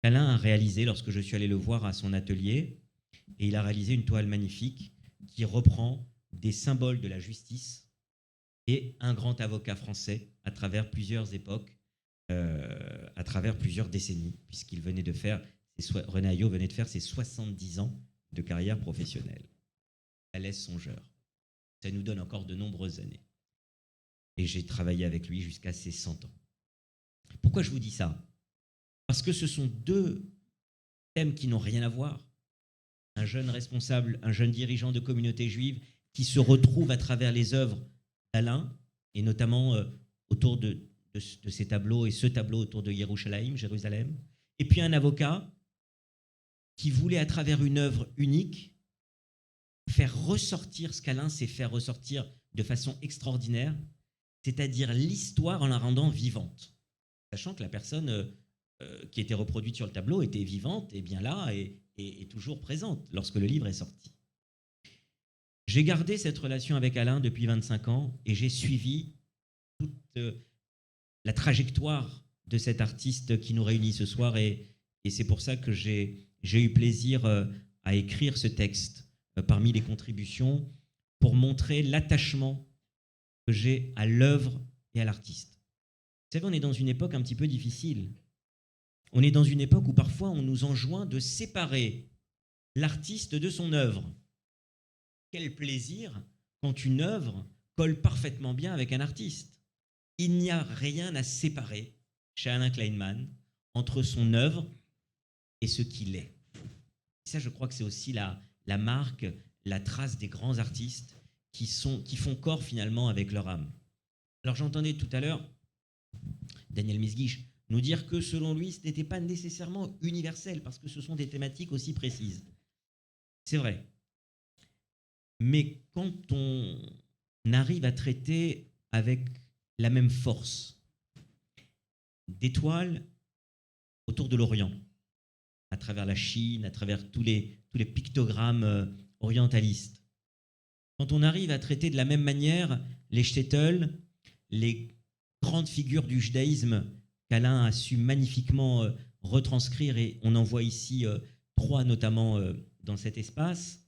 qu'Alain a réalisée lorsque je suis allé le voir à son atelier. Et il a réalisé une toile magnifique qui reprend des symboles de la justice et un grand avocat français à travers plusieurs époques, à travers plusieurs décennies, puisqu'il venait de faire, René Hayot venait de faire ses 70 ans de carrière professionnelle. Ça laisse songeur. Ça nous donne encore de nombreuses années. Et j'ai travaillé avec lui jusqu'à ses 100 ans. Pourquoi je vous dis ça? Parce que ce sont deux thèmes qui n'ont rien à voir. Un jeune responsable, un jeune dirigeant de communauté juive qui se retrouve à travers les œuvres d'Alain, et notamment autour de ces tableaux, et ce tableau autour de Yerushalayim, Jérusalem. Et puis un avocat qui voulait, à travers une œuvre unique, faire ressortir ce qu'Alain sait faire ressortir de façon extraordinaire, c'est-à-dire l'histoire en la rendant vivante. Sachant que la personne qui était reproduite sur le tableau était vivante et bien là et toujours présente lorsque le livre est sorti. J'ai gardé cette relation avec Alain depuis 25 ans et j'ai suivi toute la trajectoire de cet artiste qui nous réunit ce soir et c'est pour ça que j'ai eu plaisir à écrire ce texte parmi les contributions pour montrer l'attachement que j'ai à l'œuvre et à l'artiste. Vous savez, on est dans une époque un petit peu difficile. On est dans une époque où parfois on nous enjoint de séparer l'artiste de son œuvre. Quel plaisir quand une œuvre colle parfaitement bien avec un artiste. Il n'y a rien à séparer chez Alain Kleinman entre son œuvre et ce qu'il est. Ça, je crois que c'est aussi la marque, la trace des grands artistes qui font corps finalement avec leur âme. Alors j'entendais tout à l'heure Daniel Misguich nous dire que selon lui, ce n'était pas nécessairement universel parce que ce sont des thématiques aussi précises. C'est vrai. Mais quand on arrive à traiter avec la même force des toiles autour de l'Orient, à travers la Chine, à travers tous les pictogrammes orientalistes, quand on arrive à traiter de la même manière les shtetl, les grandes figures du judaïsme qu'Alain a su magnifiquement retranscrire, et on en voit ici 3 notamment dans cet espace,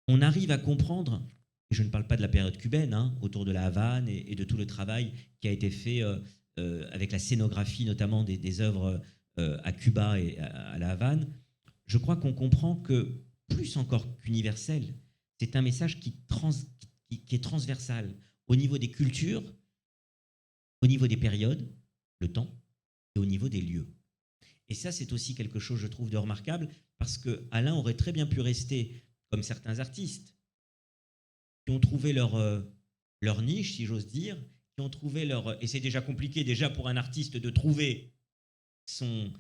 on arrive à comprendre, et je ne parle pas de la période cubaine, autour de la Havane et de tout le travail qui a été fait avec la scénographie notamment des œuvres à Cuba et à la Havane, je crois qu'on comprend que, plus encore qu'universel, c'est un message qui est transversal au niveau des cultures, au niveau des périodes, le temps, et au niveau des lieux. Et ça, c'est aussi quelque chose, je trouve, de remarquable, parce que Alain aurait très bien pu rester comme certains artistes qui ont trouvé leur niche, si j'ose dire, qui ont trouvé leur... Et c'est déjà compliqué déjà pour un artiste de trouver son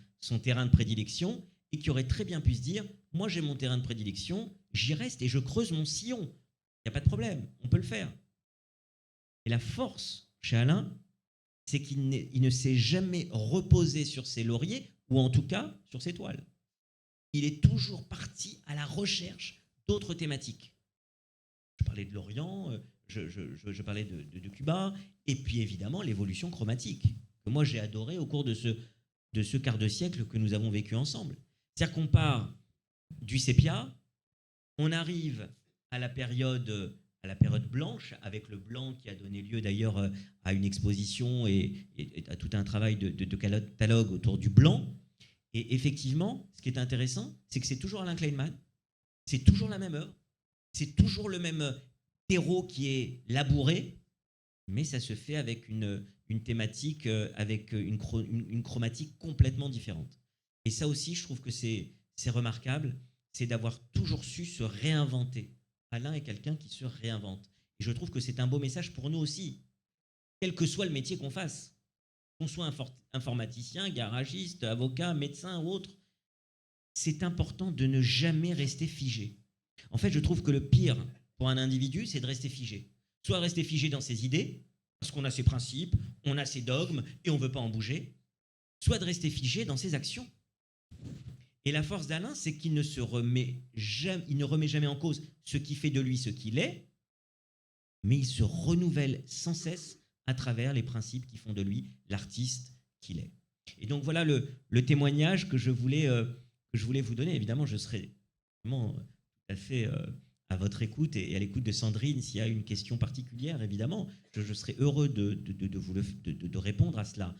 terrain de prédilection, et qui aurait très bien pu se dire, moi j'ai mon terrain de prédilection, j'y reste et je creuse mon sillon. Il n'y a pas de problème, on peut le faire. Et la force chez Alain, c'est qu'il ne s'est jamais reposé sur ses lauriers, ou en tout cas sur ses toiles. Il est toujours parti à la recherche d'autres thématiques. Je parlais de l'Orient, je parlais de Cuba, et puis évidemment l'évolution chromatique, que moi j'ai adoré au cours de ce quart de siècle que nous avons vécu ensemble. C'est-à-dire qu'on part du sépia, on arrive à la période blanche, avec le blanc qui a donné lieu d'ailleurs à une exposition et à tout un travail de catalogue autour du blanc. Et effectivement, ce qui est intéressant, c'est que c'est toujours Alain Kleinman, c'est toujours la même œuvre, c'est toujours le même terreau qui est labouré, mais ça se fait avec une thématique, avec une chromatique complètement différente. Et ça aussi, je trouve que c'est remarquable, c'est d'avoir toujours su se réinventer. Alain est quelqu'un qui se réinvente. Et je trouve que c'est un beau message pour nous aussi, quel que soit le métier qu'on fasse. Qu'on soit informaticien, garagiste, avocat, médecin ou autre, c'est important de ne jamais rester figé. En fait, je trouve que le pire pour un individu, c'est de rester figé. Soit rester figé dans ses idées, parce qu'on a ses principes, on a ses dogmes et on ne veut pas en bouger, soit de rester figé dans ses actions. Et la force d'Alain, c'est qu'il ne remet jamais en cause ce qui fait de lui ce qu'il est, mais il se renouvelle sans cesse à travers les principes qui font de lui l'artiste qu'il est. Et donc voilà le témoignage que je voulais vous donner. Évidemment, je serai vraiment tout à fait à votre écoute et à l'écoute de Sandrine s'il y a une question particulière, évidemment. Je serai heureux de répondre à cela,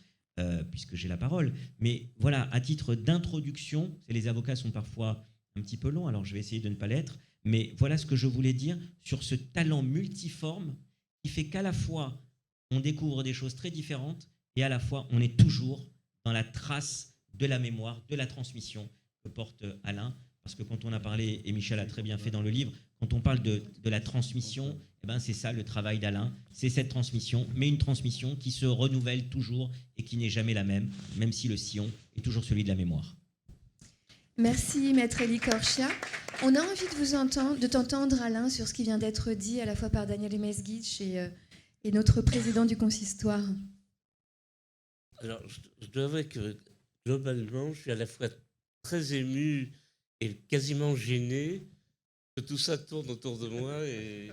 puisque j'ai la parole. Mais voilà, à titre d'introduction, les avocats sont parfois un petit peu longs, alors je vais essayer de ne pas l'être, mais voilà ce que je voulais dire sur ce talent multiforme qui fait qu'à la fois, on découvre des choses très différentes et à la fois, on est toujours dans la trace de la mémoire, de la transmission que porte Alain. Parce que quand on a parlé, et Michel a très bien fait dans le livre, quand on parle de la transmission, eh ben c'est ça le travail d'Alain, c'est cette transmission, mais une transmission qui se renouvelle toujours et qui n'est jamais la même si le sillon est toujours celui de la mémoire. Merci, Maître Elie Korchia. On a envie de t'entendre, Alain, sur ce qui vient d'être dit à la fois par Daniel Mesguich et notre président du consistoire. Alors, je dois avouer que globalement, je suis à la fois très ému et quasiment gêné que tout ça tourne autour de moi et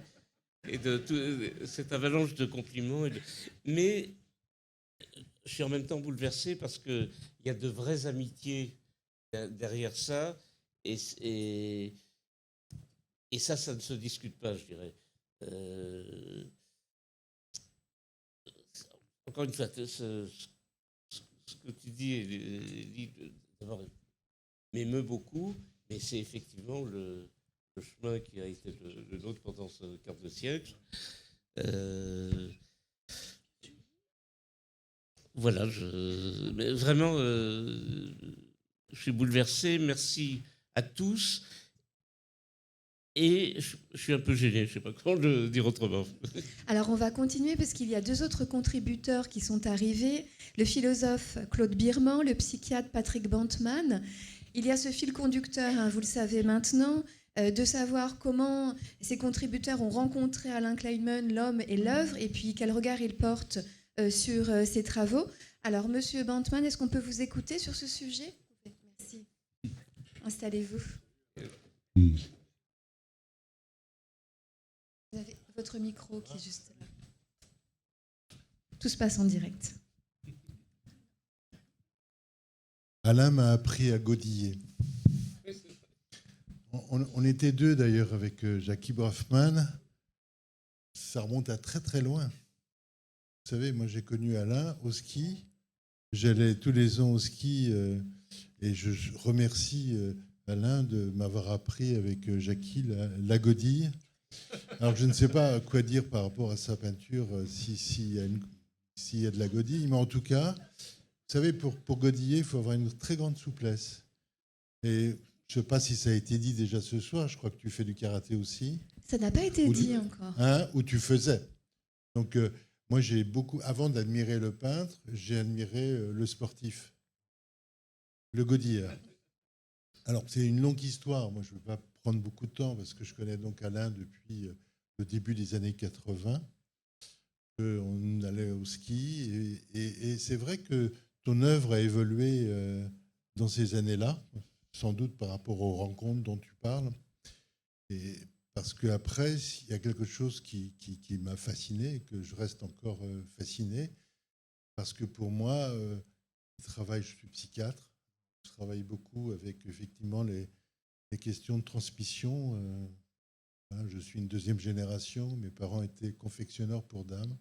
de cette avalanche de compliments. Mais je suis en même temps bouleversé parce qu'il y a de vraies amitiés derrière ça et ça ne se discute pas, je dirais. Encore une fois, ce que tu dis, d'abord, m'émeut beaucoup, mais c'est effectivement le chemin qui a été le nôtre pendant ce quart de siècle. Voilà, mais vraiment, je suis bouleversé. Merci à tous. Et je suis un peu gêné, je ne sais pas comment le dire autrement. Alors on va continuer parce qu'il y a 2 autres contributeurs qui sont arrivés, le philosophe Claude Birman, le psychiatre Patrick Bantman. Il y a ce fil conducteur, vous le savez maintenant, de savoir comment ces contributeurs ont rencontré Alain Kleinman, l'homme et l'œuvre, et puis quel regard il porte sur ses travaux. Alors Monsieur Bantman, est-ce qu'on peut vous écouter sur ce sujet ? Merci. Installez-vous. Vous avez votre micro qui est juste là. Tout se passe en direct. Alain m'a appris à godiller. On était 2 d'ailleurs avec Jackie Braffman. Ça remonte à très très loin. Vous savez, moi j'ai connu Alain au ski. J'allais tous les ans au ski et je remercie Alain de m'avoir appris avec Jackie la godille. Alors, je ne sais pas quoi dire par rapport à sa peinture, s'il y a de la godille, mais en tout cas, vous savez, pour godiller, il faut avoir une très grande souplesse. Et je ne sais pas si ça a été dit déjà ce soir, je crois que tu fais du karaté aussi. Ça n'a pas été dit encore. Où tu faisais. Donc, moi, j'ai beaucoup, avant d'admirer le peintre, j'ai admiré le sportif, le godilleur. Alors, c'est une longue histoire. Moi, je ne veux pas prendre beaucoup de temps parce que je connais donc Alain depuis le début des années 80. On allait au ski et c'est vrai que ton œuvre a évolué dans ces années-là, sans doute par rapport aux rencontres dont tu parles. Et parce qu'après, il y a quelque chose qui m'a fasciné et que je reste encore fasciné. Parce que pour moi, je suis psychiatre. Je travaille beaucoup avec effectivement les questions de transmission. Je suis une 2e génération. Mes parents étaient confectionneurs pour dames.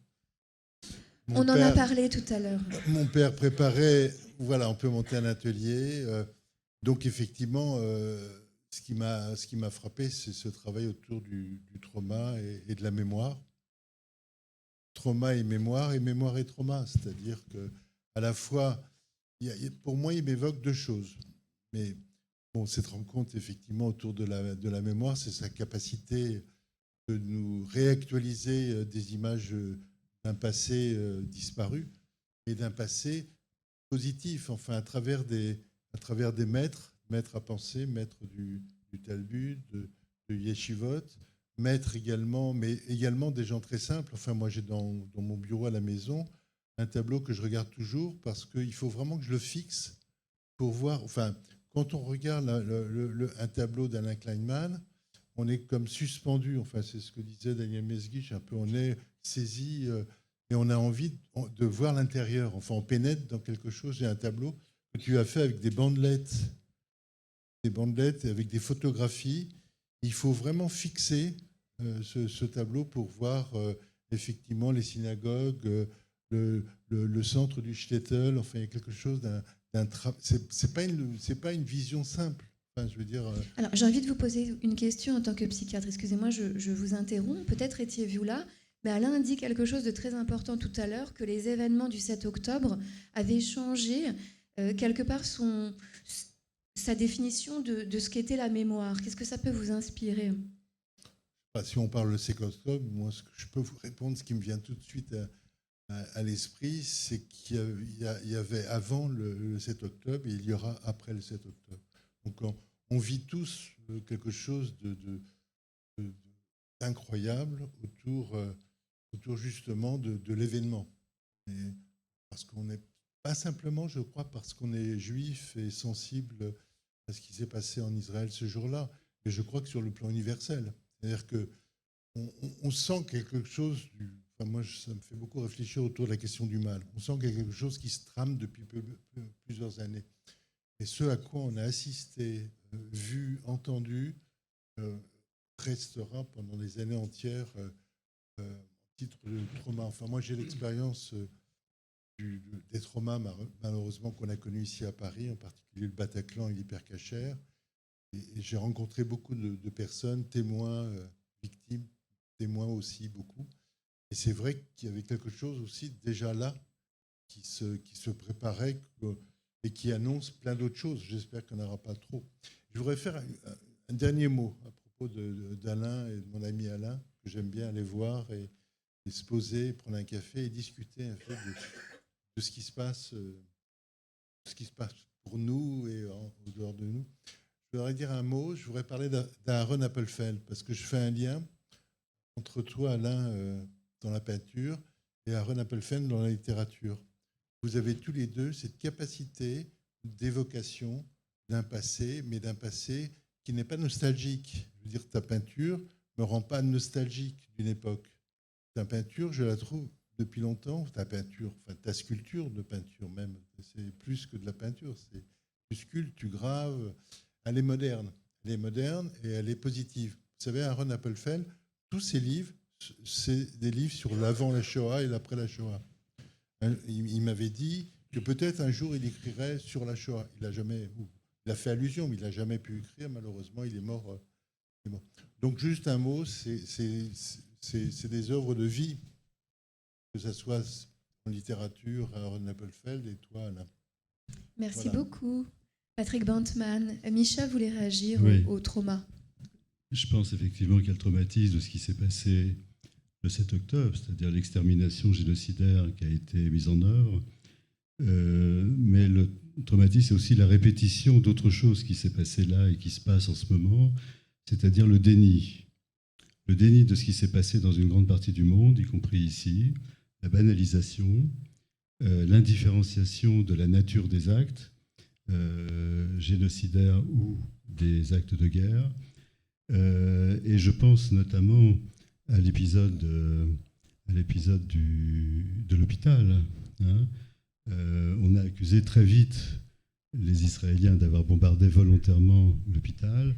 On en a parlé tout à l'heure. Mon père préparait, on peut monter un atelier. Donc effectivement, ce qui m'a frappé, c'est ce travail autour du trauma et de la mémoire. Trauma et mémoire et trauma. C'est-à-dire qu'à la fois, pour moi, il m'évoque 2 choses. Mais bon, cette rencontre, effectivement, autour de la mémoire, c'est sa capacité de nous réactualiser des images d'un passé disparu et d'un passé positif, enfin, à travers des maîtres à penser, maîtres du Talmud, de Yeshivot, maîtres également, mais également des gens très simples. Enfin, moi, j'ai dans mon bureau à la maison un tableau que je regarde toujours parce qu'il faut vraiment que je le fixe pour voir, quand on regarde un tableau d'Alain Kleinman, on est comme suspendu. Enfin, c'est ce que disait Daniel Mesguich. Un peu, on est saisi et on a envie de voir l'intérieur. Enfin, on pénètre dans quelque chose. J'ai un tableau que tu as fait avec des bandelettes et avec des photographies. Il faut vraiment fixer ce tableau pour voir effectivement les synagogues, le centre du shtetl. Enfin, il y a quelque chose c'est pas une vision simple. Enfin, je veux dire. Alors, j'ai envie de vous poser une question en tant que psychiatre. Excusez-moi, je vous interromps. Peut-être étiez-vous là, mais Alain dit quelque chose de très important tout à l'heure, que les événements du 7 octobre avaient changé quelque part sa définition de ce qu'était la mémoire. Qu'est-ce que ça peut vous inspirer ? Si on parle de 7 octobre, moi, ce que je peux vous répondre, ce qui me vient tout de suite à l'esprit, c'est qu'il y avait avant le 7 octobre et il y aura après le 7 octobre. Donc on vit tous quelque chose d'incroyable autour justement de l'événement. Et parce qu'on n'est pas simplement, je crois, parce qu'on est juif et sensible à ce qui s'est passé en Israël ce jour-là, mais je crois que sur le plan universel. C'est-à-dire qu'on sent quelque chose moi, ça me fait beaucoup réfléchir autour de la question du mal. On sent qu'il y a quelque chose qui se trame depuis plusieurs années. Et ce à quoi on a assisté, vu, entendu, restera pendant des années entières en titre de trauma. Enfin, moi, j'ai l'expérience des traumas, malheureusement, qu'on a connus ici à Paris, en particulier le Bataclan et l'Hypercacher. Et j'ai rencontré beaucoup de personnes, témoins, victimes, témoins aussi, beaucoup. Et c'est vrai qu'il y avait quelque chose aussi déjà là qui se préparait et qui annonce plein d'autres choses. J'espère qu'il n'y en aura pas trop. Je voudrais faire un dernier mot à propos d'Alain et de mon ami Alain, que j'aime bien aller voir et se poser, prendre un café et discuter un peu de ce qui se passe, pour nous et en dehors de nous. Je voudrais dire un mot. Je voudrais parler d'Aaron Appelfeld parce que je fais un lien entre toi, Alain, dans la peinture et Aaron Appelfeld dans la littérature. Vous avez tous les deux cette capacité d'évocation d'un passé, mais d'un passé qui n'est pas nostalgique. Je veux dire, ta peinture ne me rend pas nostalgique d'une époque. Ta peinture, je la trouve depuis longtemps, ta sculpture de peinture même, c'est plus que de la peinture, tu sculptes, tu graves, elle est moderne. Elle est moderne et elle est positive. Vous savez, Aaron Appelfeld, tous ses livres, c'est des livres sur l'avant la Shoah et l'après la Shoah. Il m'avait dit que peut-être un jour il écrirait sur la Shoah. Il a fait allusion, mais il n'a jamais pu écrire. Malheureusement, il est mort. Donc juste un mot, c'est des œuvres de vie, que ce soit en littérature, Aaron Appelfeld et toi, Alain. Merci beaucoup. Patrick Bantman. Micha voulait réagir au trauma. Je pense effectivement qu'il y a le traumatisme de ce qui s'est passé le 7 octobre, c'est-à-dire l'extermination génocidaire qui a été mise en œuvre. Mais le traumatisme, c'est aussi la répétition d'autres choses qui s'est passé là et qui se passe en ce moment, c'est-à-dire le déni. Le déni de ce qui s'est passé dans une grande partie du monde, y compris ici, la banalisation, l'indifférenciation de la nature des actes, génocidaires ou des actes de guerre. Et je pense notamment à l'épisode de l'hôpital. On a accusé très vite les Israéliens d'avoir bombardé volontairement l'hôpital.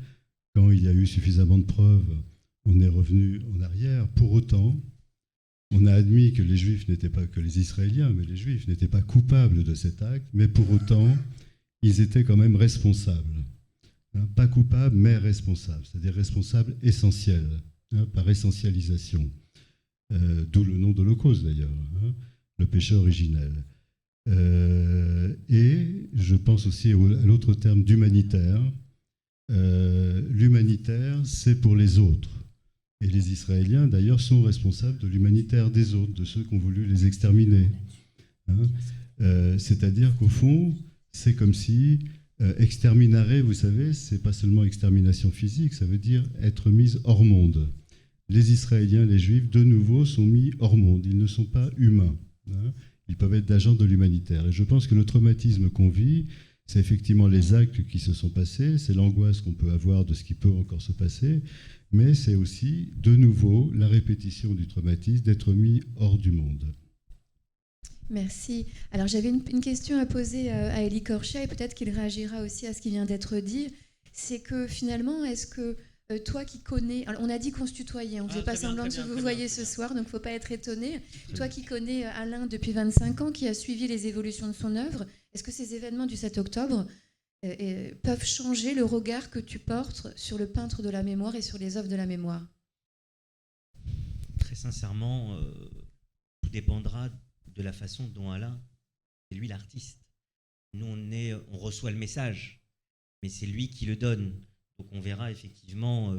Quand il y a eu suffisamment de preuves, on est revenu en arrière. Pour autant, on a admis que les Juifs n'étaient pas que les Israéliens, mais les Juifs n'étaient pas coupables de cet acte, mais pour autant, ils étaient quand même responsables. Pas coupables, mais responsables, c'est-à-dire responsables essentiels, par essentialisation. D'où le nom d'Holocauste, d'ailleurs, le péché originel. Et je pense aussi à l'autre terme d'humanitaire. L'humanitaire, c'est pour les autres. Et les Israéliens, d'ailleurs, sont responsables de l'humanitaire des autres, de ceux qui ont voulu les exterminer. C'est-à-dire qu'au fond, c'est comme si exterminare, vous savez, c'est pas seulement extermination physique, ça veut dire être mis hors monde. Les Israéliens, les Juifs, de nouveau, sont mis hors monde. Ils ne sont pas humains. Ils peuvent être d'agents de l'humanitaire. Et je pense que le traumatisme qu'on vit, c'est effectivement les actes qui se sont passés, c'est l'angoisse qu'on peut avoir de ce qui peut encore se passer, mais c'est aussi, de nouveau, la répétition du traumatisme, d'être mis hors du monde. Merci. Alors j'avais une question à poser à Élie Corchet, et peut-être qu'il réagira aussi à ce qui vient d'être dit. C'est que finalement, est-ce que toi qui connais... Alors, on a dit qu'on se tutoyait, on ne faisait pas semblant de se vous voyez ce soir, donc il ne faut pas être étonné. Toi qui connais Alain depuis 25 ans, qui a suivi les évolutions de son œuvre, est-ce que ces événements du 7 octobre peuvent changer le regard que tu portes sur le peintre de la mémoire et sur les œuvres de la mémoire? Très sincèrement, tout dépendra de la façon dont Alain, c'est lui l'artiste. Nous, on reçoit le message, mais c'est lui qui le donne. Donc on verra effectivement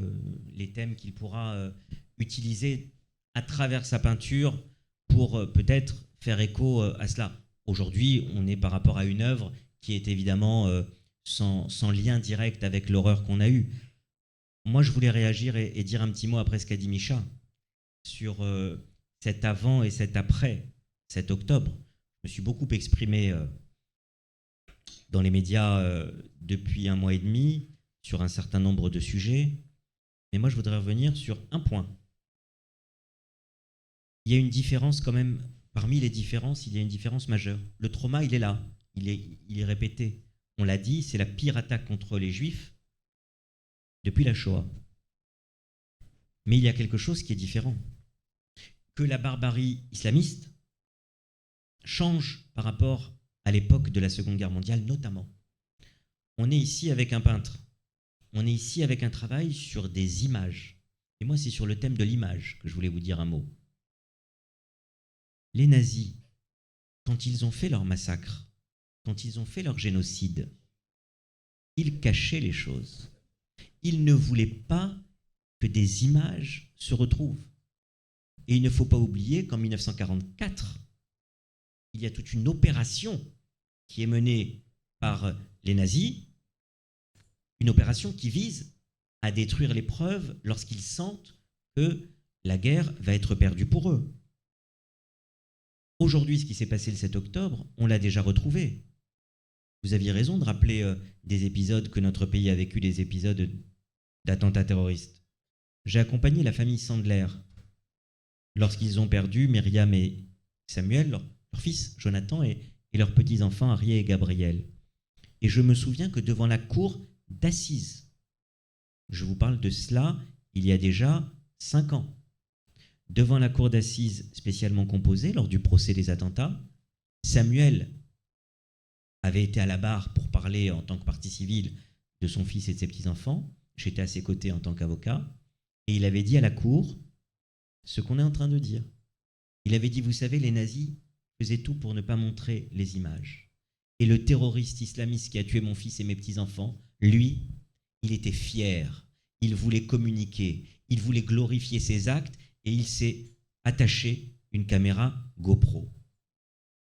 les thèmes qu'il pourra utiliser à travers sa peinture pour peut-être faire écho à cela. Aujourd'hui, on est par rapport à une œuvre qui est évidemment sans lien direct avec l'horreur qu'on a eue. Moi, je voulais réagir et dire un petit mot après ce qu'a dit Micha sur cet avant et cet après 7 octobre. Je me suis beaucoup exprimé dans les médias depuis 1 mois et demi sur un certain nombre de sujets, mais moi je voudrais revenir sur un point. Il y a une différence quand même, parmi les différences, il y a une différence majeure. Le trauma, il est là, il est répété. On l'a dit, c'est la pire attaque contre les Juifs depuis la Shoah. Mais il y a quelque chose qui est différent. Que la barbarie islamiste change par rapport à l'époque de la Seconde Guerre mondiale, notamment. On est ici avec un peintre. On est ici avec un travail sur des images. Et moi, c'est sur le thème de l'image que je voulais vous dire un mot. Les nazis, quand ils ont fait leur massacre, quand ils ont fait leur génocide, ils cachaient les choses. Ils ne voulaient pas que des images se retrouvent. Et il ne faut pas oublier qu'en 1944, il y a toute une opération qui est menée par les nazis, une opération qui vise à détruire les preuves lorsqu'ils sentent que la guerre va être perdue pour eux. Aujourd'hui, ce qui s'est passé le 7 octobre, on l'a déjà retrouvé. Vous aviez raison de rappeler des épisodes que notre pays a vécu, des épisodes d'attentats terroristes. J'ai accompagné la famille Sandler lorsqu'ils ont perdu Myriam et Samuel, leur fils Jonathan, et leurs petits-enfants Harry et Gabriel. Et je me souviens que devant la cour d'assises, je vous parle de cela il y a déjà 5 ans, devant la cour d'assises spécialement composée lors du procès des attentats, Samuel avait été à la barre pour parler en tant que partie civile de son fils et de ses petits-enfants. J'étais à ses côtés en tant qu'avocat, et il avait dit à la cour ce qu'on est en train de dire. Il avait dit, vous savez, les nazis faisaient tout pour ne pas montrer les images. Et le terroriste islamiste qui a tué mon fils et mes petits-enfants, lui, il était fier, il voulait communiquer, il voulait glorifier ses actes, et il s'est attaché une caméra GoPro.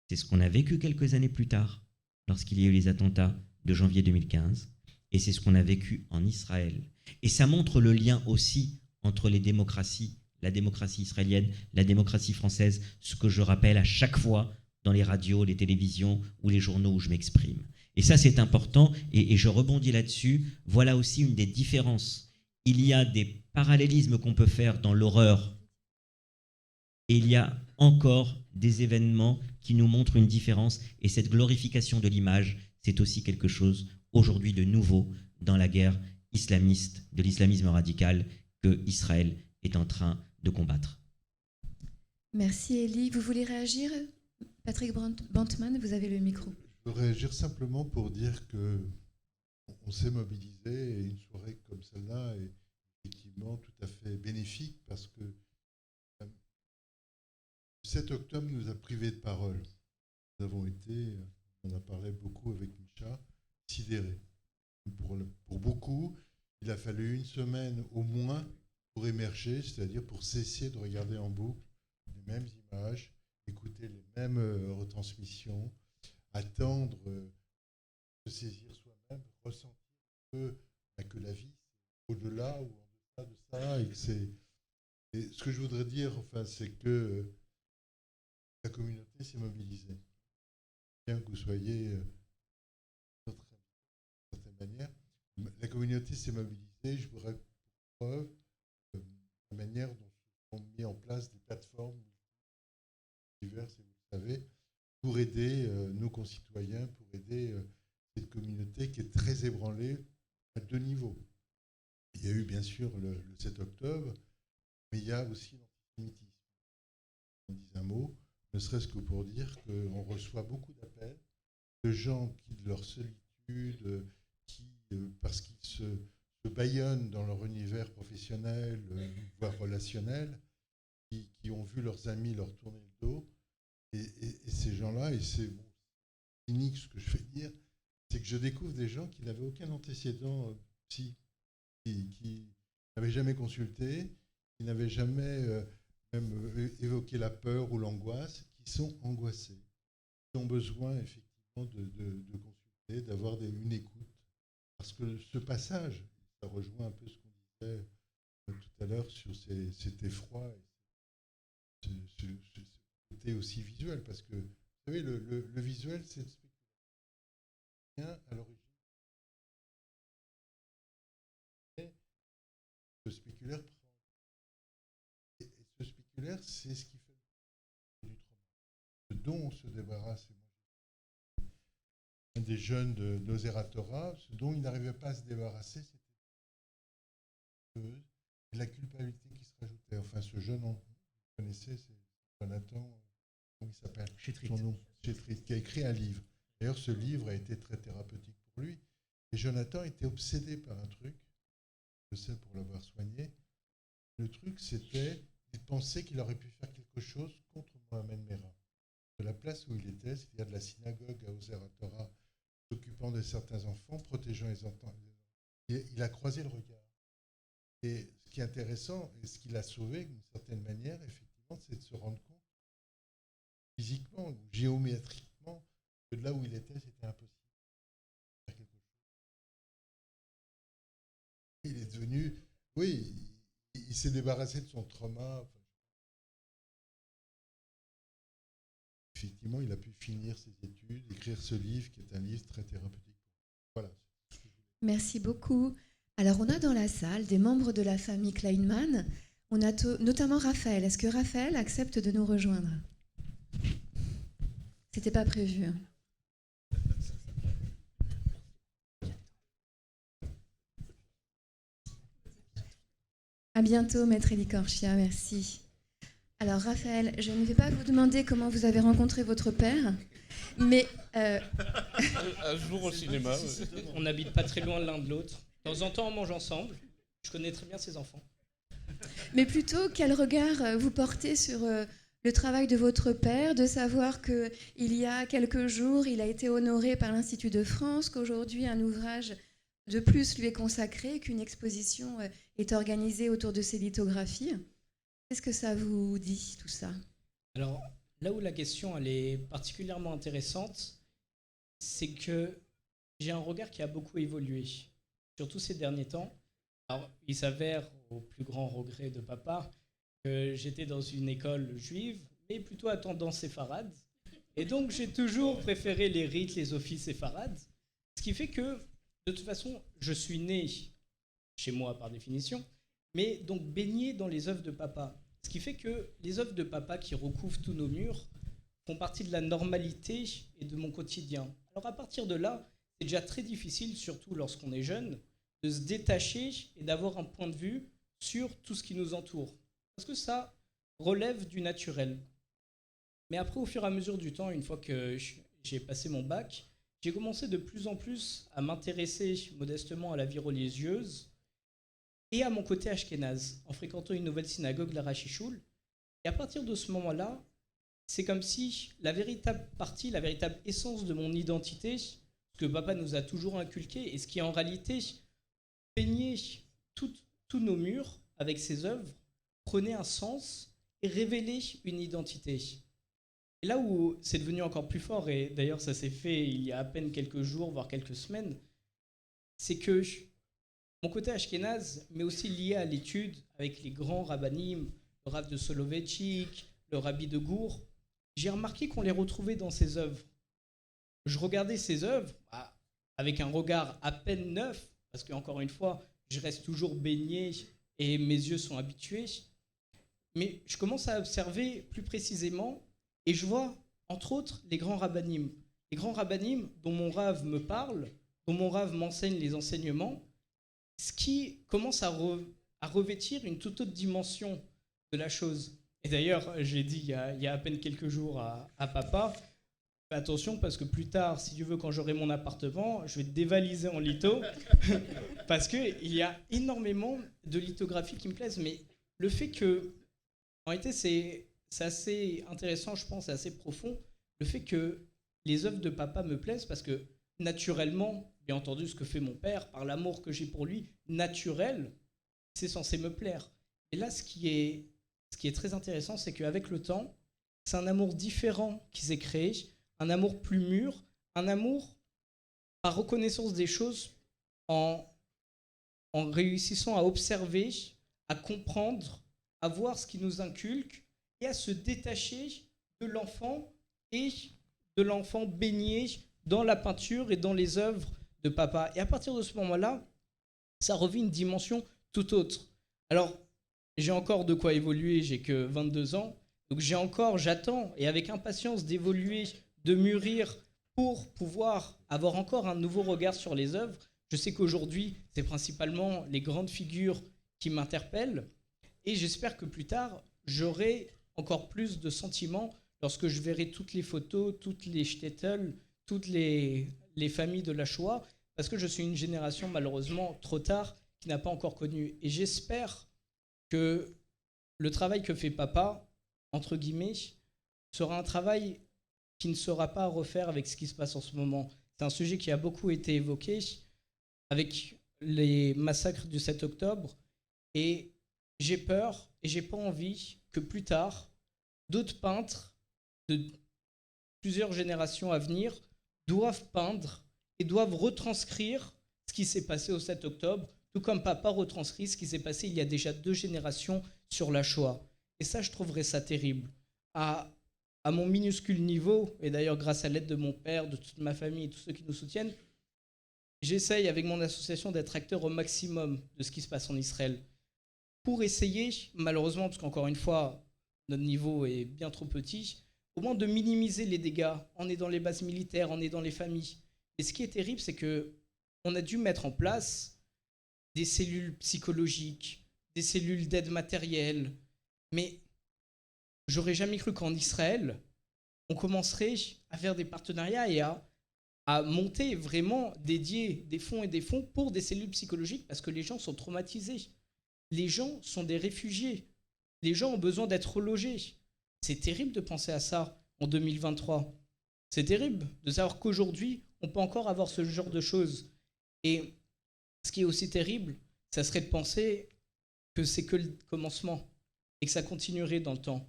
C'est ce qu'on a vécu quelques années plus tard, lorsqu'il y a eu les attentats de janvier 2015, et c'est ce qu'on a vécu en Israël. Et ça montre le lien aussi entre les démocraties, la démocratie israélienne, la démocratie française, ce que je rappelle à chaque fois dans les radios, les télévisions ou les journaux où je m'exprime. Et ça, c'est important, et je rebondis là-dessus. Voilà aussi une des différences. Il y a des parallélismes qu'on peut faire dans l'horreur, et il y a encore des événements qui nous montrent une différence, et cette glorification de l'image, c'est aussi quelque chose aujourd'hui de nouveau dans la guerre islamiste, de l'islamisme radical que Israël est en train de combattre. Merci Élie. Vous voulez réagir? Patrick Bantman, vous avez le micro. Je veux réagir simplement pour dire que on s'est mobilisé, et une soirée comme celle-là est effectivement tout à fait bénéfique parce que le 7 octobre nous a privés de parole. Nous avons été, on en a parlé beaucoup avec Micha, sidérés. Pour beaucoup, il a fallu 1 semaine au moins pour émerger, c'est-à-dire pour cesser de regarder en boucle les mêmes images, écouter les mêmes retransmissions, attendre, se saisir soi-même, ressentir que la vie, c'est au-delà ou en deçà de ça. Et ce que je voudrais dire, enfin, c'est que la communauté s'est mobilisée. Bien que vous soyez notre certaine manière. La communauté s'est mobilisée, je voudrais pour preuve la manière dont se sont mis en place des plateformes diverses, et vous le savez, pour aider nos concitoyens, pour aider cette communauté qui est très ébranlée à 2 niveaux. Il y a eu bien sûr le 7 octobre, mais il y a aussi l'antisémitisme. On dit un mot, ne serait-ce que pour dire qu'on reçoit beaucoup d'appels de gens qui, de leur solitude, qui, parce qu'ils se bâillonnent dans leur univers professionnel, voire relationnel, qui ont vu leurs amis leur tourner le dos. Et ces gens-là, et c'est cynique ce que je vais dire, c'est que je découvre des gens qui n'avaient aucun antécédent psy, qui n'avaient jamais consulté, qui n'avaient jamais même évoqué la peur ou l'angoisse, qui sont angoissés, qui ont besoin effectivement de consulter, d'avoir une écoute. Parce que ce passage, ça rejoint un peu ce qu'on disait tout à l'heure sur cet effroi, et ce côté aussi visuel, parce que, vous savez, le visuel, c'est le spéculaire. À l'origine, le spéculaire prend. Et ce spéculaire, c'est ce qui fait du trauma. Ce dont on se débarrasse, un des jeunes de Noseratora, ce dont il n'arrivait pas à se débarrasser, c'était la culpabilité qui se rajoutait. Enfin, ce jeune, vous connaissez, c'est Jonathan, comment il s'appelle ? Son nom, Chétrit, qui a écrit un livre. D'ailleurs, ce livre a été très thérapeutique pour lui. Et Jonathan était obsédé par un truc, je sais pour l'avoir soigné. Le truc, c'était, il pensait qu'il aurait pu faire quelque chose contre Mohamed Merah. De la place où il était, c'est-à-dire de la synagogue à Ozer Torah, s'occupant de certains enfants, protégeant les enfants, il a croisé le regard. Et ce qui est intéressant, et ce qui l'a sauvé d'une certaine manière, effectivement, c'est de se rendre compte, physiquement ou géométriquement, que de là où il était, c'était impossible de faire quelque chose. Il est devenu, oui, il s'est débarrassé de son trauma. Enfin, effectivement, il a pu finir ses études, écrire ce livre, qui est un livre très thérapeutique. Voilà. Merci beaucoup. Alors, on a dans la salle des membres de la famille Kleinman. On a notamment Raphaël. Est-ce que Raphaël accepte de nous rejoindre ? C'était pas prévu. À bientôt, Maître Elikorchia. Merci. Alors, Raphaël, je ne vais pas vous demander comment vous avez rencontré votre père, mais... Un jour au cinéma. On n'habite pas très loin l'un de l'autre. De temps en temps, on mange ensemble. Je connais très bien ses enfants. Mais plutôt, quel regard vous portez sur le travail de votre père, de savoir qu'il y a quelques jours, il a été honoré par l'Institut de France, qu'aujourd'hui, un ouvrage de plus lui est consacré, qu'une exposition est organisée autour de ses lithographies. Qu'est-ce que ça vous dit, tout ça ? Alors, là où la question elle est particulièrement intéressante, c'est que j'ai un regard qui a beaucoup évolué, surtout ces derniers temps. Alors, il s'avère, au plus grand regret de papa, que j'étais dans une école juive, mais plutôt à tendance séfarade. Et donc, j'ai toujours préféré les rites, les offices séfarades. Ce qui fait que, de toute façon, je suis né chez moi par définition, mais donc baigné dans les œuvres de papa. Ce qui fait que les œuvres de papa qui recouvrent tous nos murs font partie de la normalité et de mon quotidien. Alors, à partir de là, c'est déjà très difficile, surtout lorsqu'on est jeune, de se détacher et d'avoir un point de vue sur tout ce qui nous entoure. Parce que ça relève du naturel. Mais après, au fur et à mesure du temps, une fois que j'ai passé mon bac, j'ai commencé de plus en plus à m'intéresser modestement à la vie religieuse et à mon côté ashkénaze, en fréquentant une nouvelle synagogue, la Rachichoul. Et à partir de ce moment-là, c'est comme si la véritable partie, la véritable essence de mon identité, ce que papa nous a toujours inculqué, et ce qui en réalité peignait tous nos murs avec ses œuvres, prenait un sens et révélait une identité. Et là où c'est devenu encore plus fort, et d'ailleurs ça s'est fait il y a à peine quelques jours, voire quelques semaines, c'est que mon côté ashkénaze, mais aussi lié à l'étude avec les grands rabbinim, le Rav de Soloveitchik, le Rabbi de Gour, j'ai remarqué qu'on les retrouvait dans ses œuvres. Je regardais ses œuvres, avec un regard à peine neuf, parce qu'encore une fois, je reste toujours baigné et mes yeux sont habitués. Mais je commence à observer plus précisément et je vois, entre autres, les grands rabbanim. Les grands rabbanim dont mon Rav me parle, dont mon Rav m'enseigne les enseignements, ce qui commence à revêtir une toute autre dimension de la chose. Et d'ailleurs, j'ai dit il y a à peine quelques jours à papa, fais attention parce que plus tard, si tu veux, quand j'aurai mon appartement, je vais te dévaliser en litho parce qu'il y a énormément de lithographies qui me plaisent. Mais le fait que, en réalité, c'est assez intéressant, je pense, c'est assez profond, le fait que les œuvres de papa me plaisent parce que naturellement, bien entendu, ce que fait mon père, par l'amour que j'ai pour lui, naturel, c'est censé me plaire. Et là, ce qui est très intéressant, c'est qu'avec le temps, c'est un amour différent qui s'est créé, un amour plus mûr, un amour par reconnaissance des choses en réussissant à observer, à comprendre, à voir ce qui nous inculque et à se détacher de l'enfant et de l'enfant baigné dans la peinture et dans les œuvres de papa. Et à partir de ce moment-là, ça revêt une dimension tout autre. Alors, j'ai encore de quoi évoluer, j'ai que 22 ans, donc j'attends, et avec impatience d'évoluer, de mûrir pour pouvoir avoir encore un nouveau regard sur les œuvres. Je sais qu'aujourd'hui, c'est principalement les grandes figures qui m'interpellent, et j'espère que plus tard, j'aurai encore plus de sentiments lorsque je verrai toutes les photos, toutes les shtetl, toutes les familles de la Shoah, parce que je suis une génération, malheureusement, trop tard, qui n'a pas encore connu. Et j'espère que le travail que fait papa, entre guillemets, sera un travail qui ne sera pas à refaire avec ce qui se passe en ce moment. C'est un sujet qui a beaucoup été évoqué avec les massacres du 7 octobre. Et j'ai peur et j'ai pas envie que plus tard, d'autres peintres de plusieurs générations à venir doivent peindre et doivent retranscrire ce qui s'est passé au 7 octobre, tout comme papa retranscrit ce qui s'est passé il y a déjà 2 générations sur la Shoah. Et ça, je trouverais ça terrible. À mon minuscule niveau, et d'ailleurs grâce à l'aide de mon père, de toute ma famille et tous ceux qui nous soutiennent, j'essaye avec mon association d'être acteur au maximum de ce qui se passe en Israël. Pour essayer, malheureusement, parce qu'encore une fois, notre niveau est bien trop petit, au moins de minimiser les dégâts. On est dans les bases militaires, on est dans les familles. Et ce qui est terrible, c'est qu'on a dû mettre en place des cellules psychologiques, des cellules d'aide matérielle. Mais j'aurais jamais cru qu'en Israël, on commencerait à faire des partenariats et à monter vraiment, dédier des fonds et des fonds pour des cellules psychologiques parce que les gens sont traumatisés. Les gens sont des réfugiés. Les gens ont besoin d'être relogés. C'est terrible de penser à ça en 2023. C'est terrible de savoir qu'aujourd'hui, on peut encore avoir ce genre de choses. Et ce qui est aussi terrible, ça serait de penser que c'est que le commencement et que ça continuerait dans le temps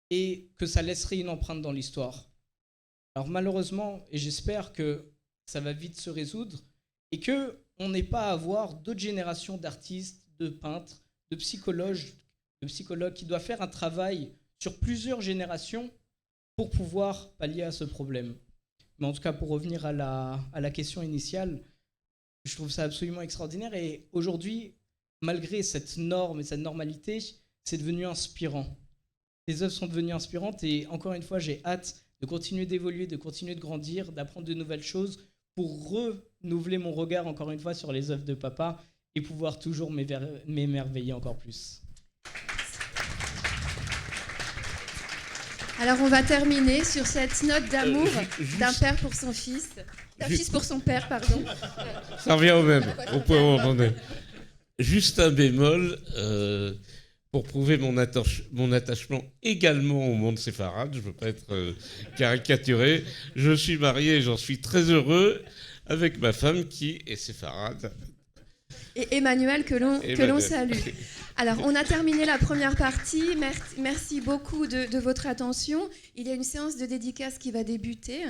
et que ça laisserait une empreinte dans l'histoire. Alors malheureusement, et j'espère que ça va vite se résoudre et qu'on n'ait pas à avoir d'autres générations d'artistes, de peintres, de psychologues qui doivent faire un travail sur plusieurs générations pour pouvoir pallier à ce problème. Mais en tout cas, pour revenir à la question initiale, je trouve ça absolument extraordinaire. Et aujourd'hui, malgré cette norme et cette normalité, c'est devenu inspirant. Les œuvres sont devenues inspirantes et encore une fois, j'ai hâte de continuer d'évoluer, de continuer de grandir, d'apprendre de nouvelles choses pour renouveler mon regard encore une fois sur les œuvres de papa et pouvoir toujours m'émerveiller encore plus. Alors on va terminer sur cette note d'amour d'un père pour son fils, d'un fils pour son père, pardon. Ça revient au même, au point où on en est. Juste un bémol, pour prouver mon attachement également au monde séfarade, je ne veux pas être caricaturé, je suis marié et j'en suis très heureux avec ma femme qui est séfarade. Et Emmanuel que l'on salue. Alors, on a terminé la première partie. Merci beaucoup de votre attention. Il y a une séance de dédicace qui va débuter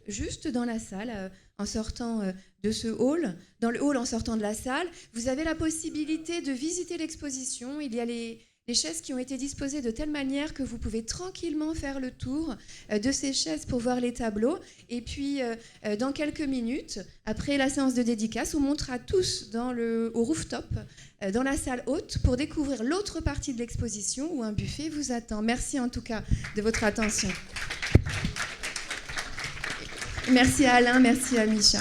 juste dans la salle, en sortant de ce hall, dans le hall en sortant de la salle. Vous avez la possibilité de visiter l'exposition. Il y a les Les chaises qui ont été disposées de telle manière que vous pouvez tranquillement faire le tour de ces chaises pour voir les tableaux. Et puis, dans quelques minutes, après la séance de dédicace, on montera tous au rooftop, dans la salle haute, pour découvrir l'autre partie de l'exposition où un buffet vous attend. Merci en tout cas de votre attention. Merci à Alain, merci à Micha.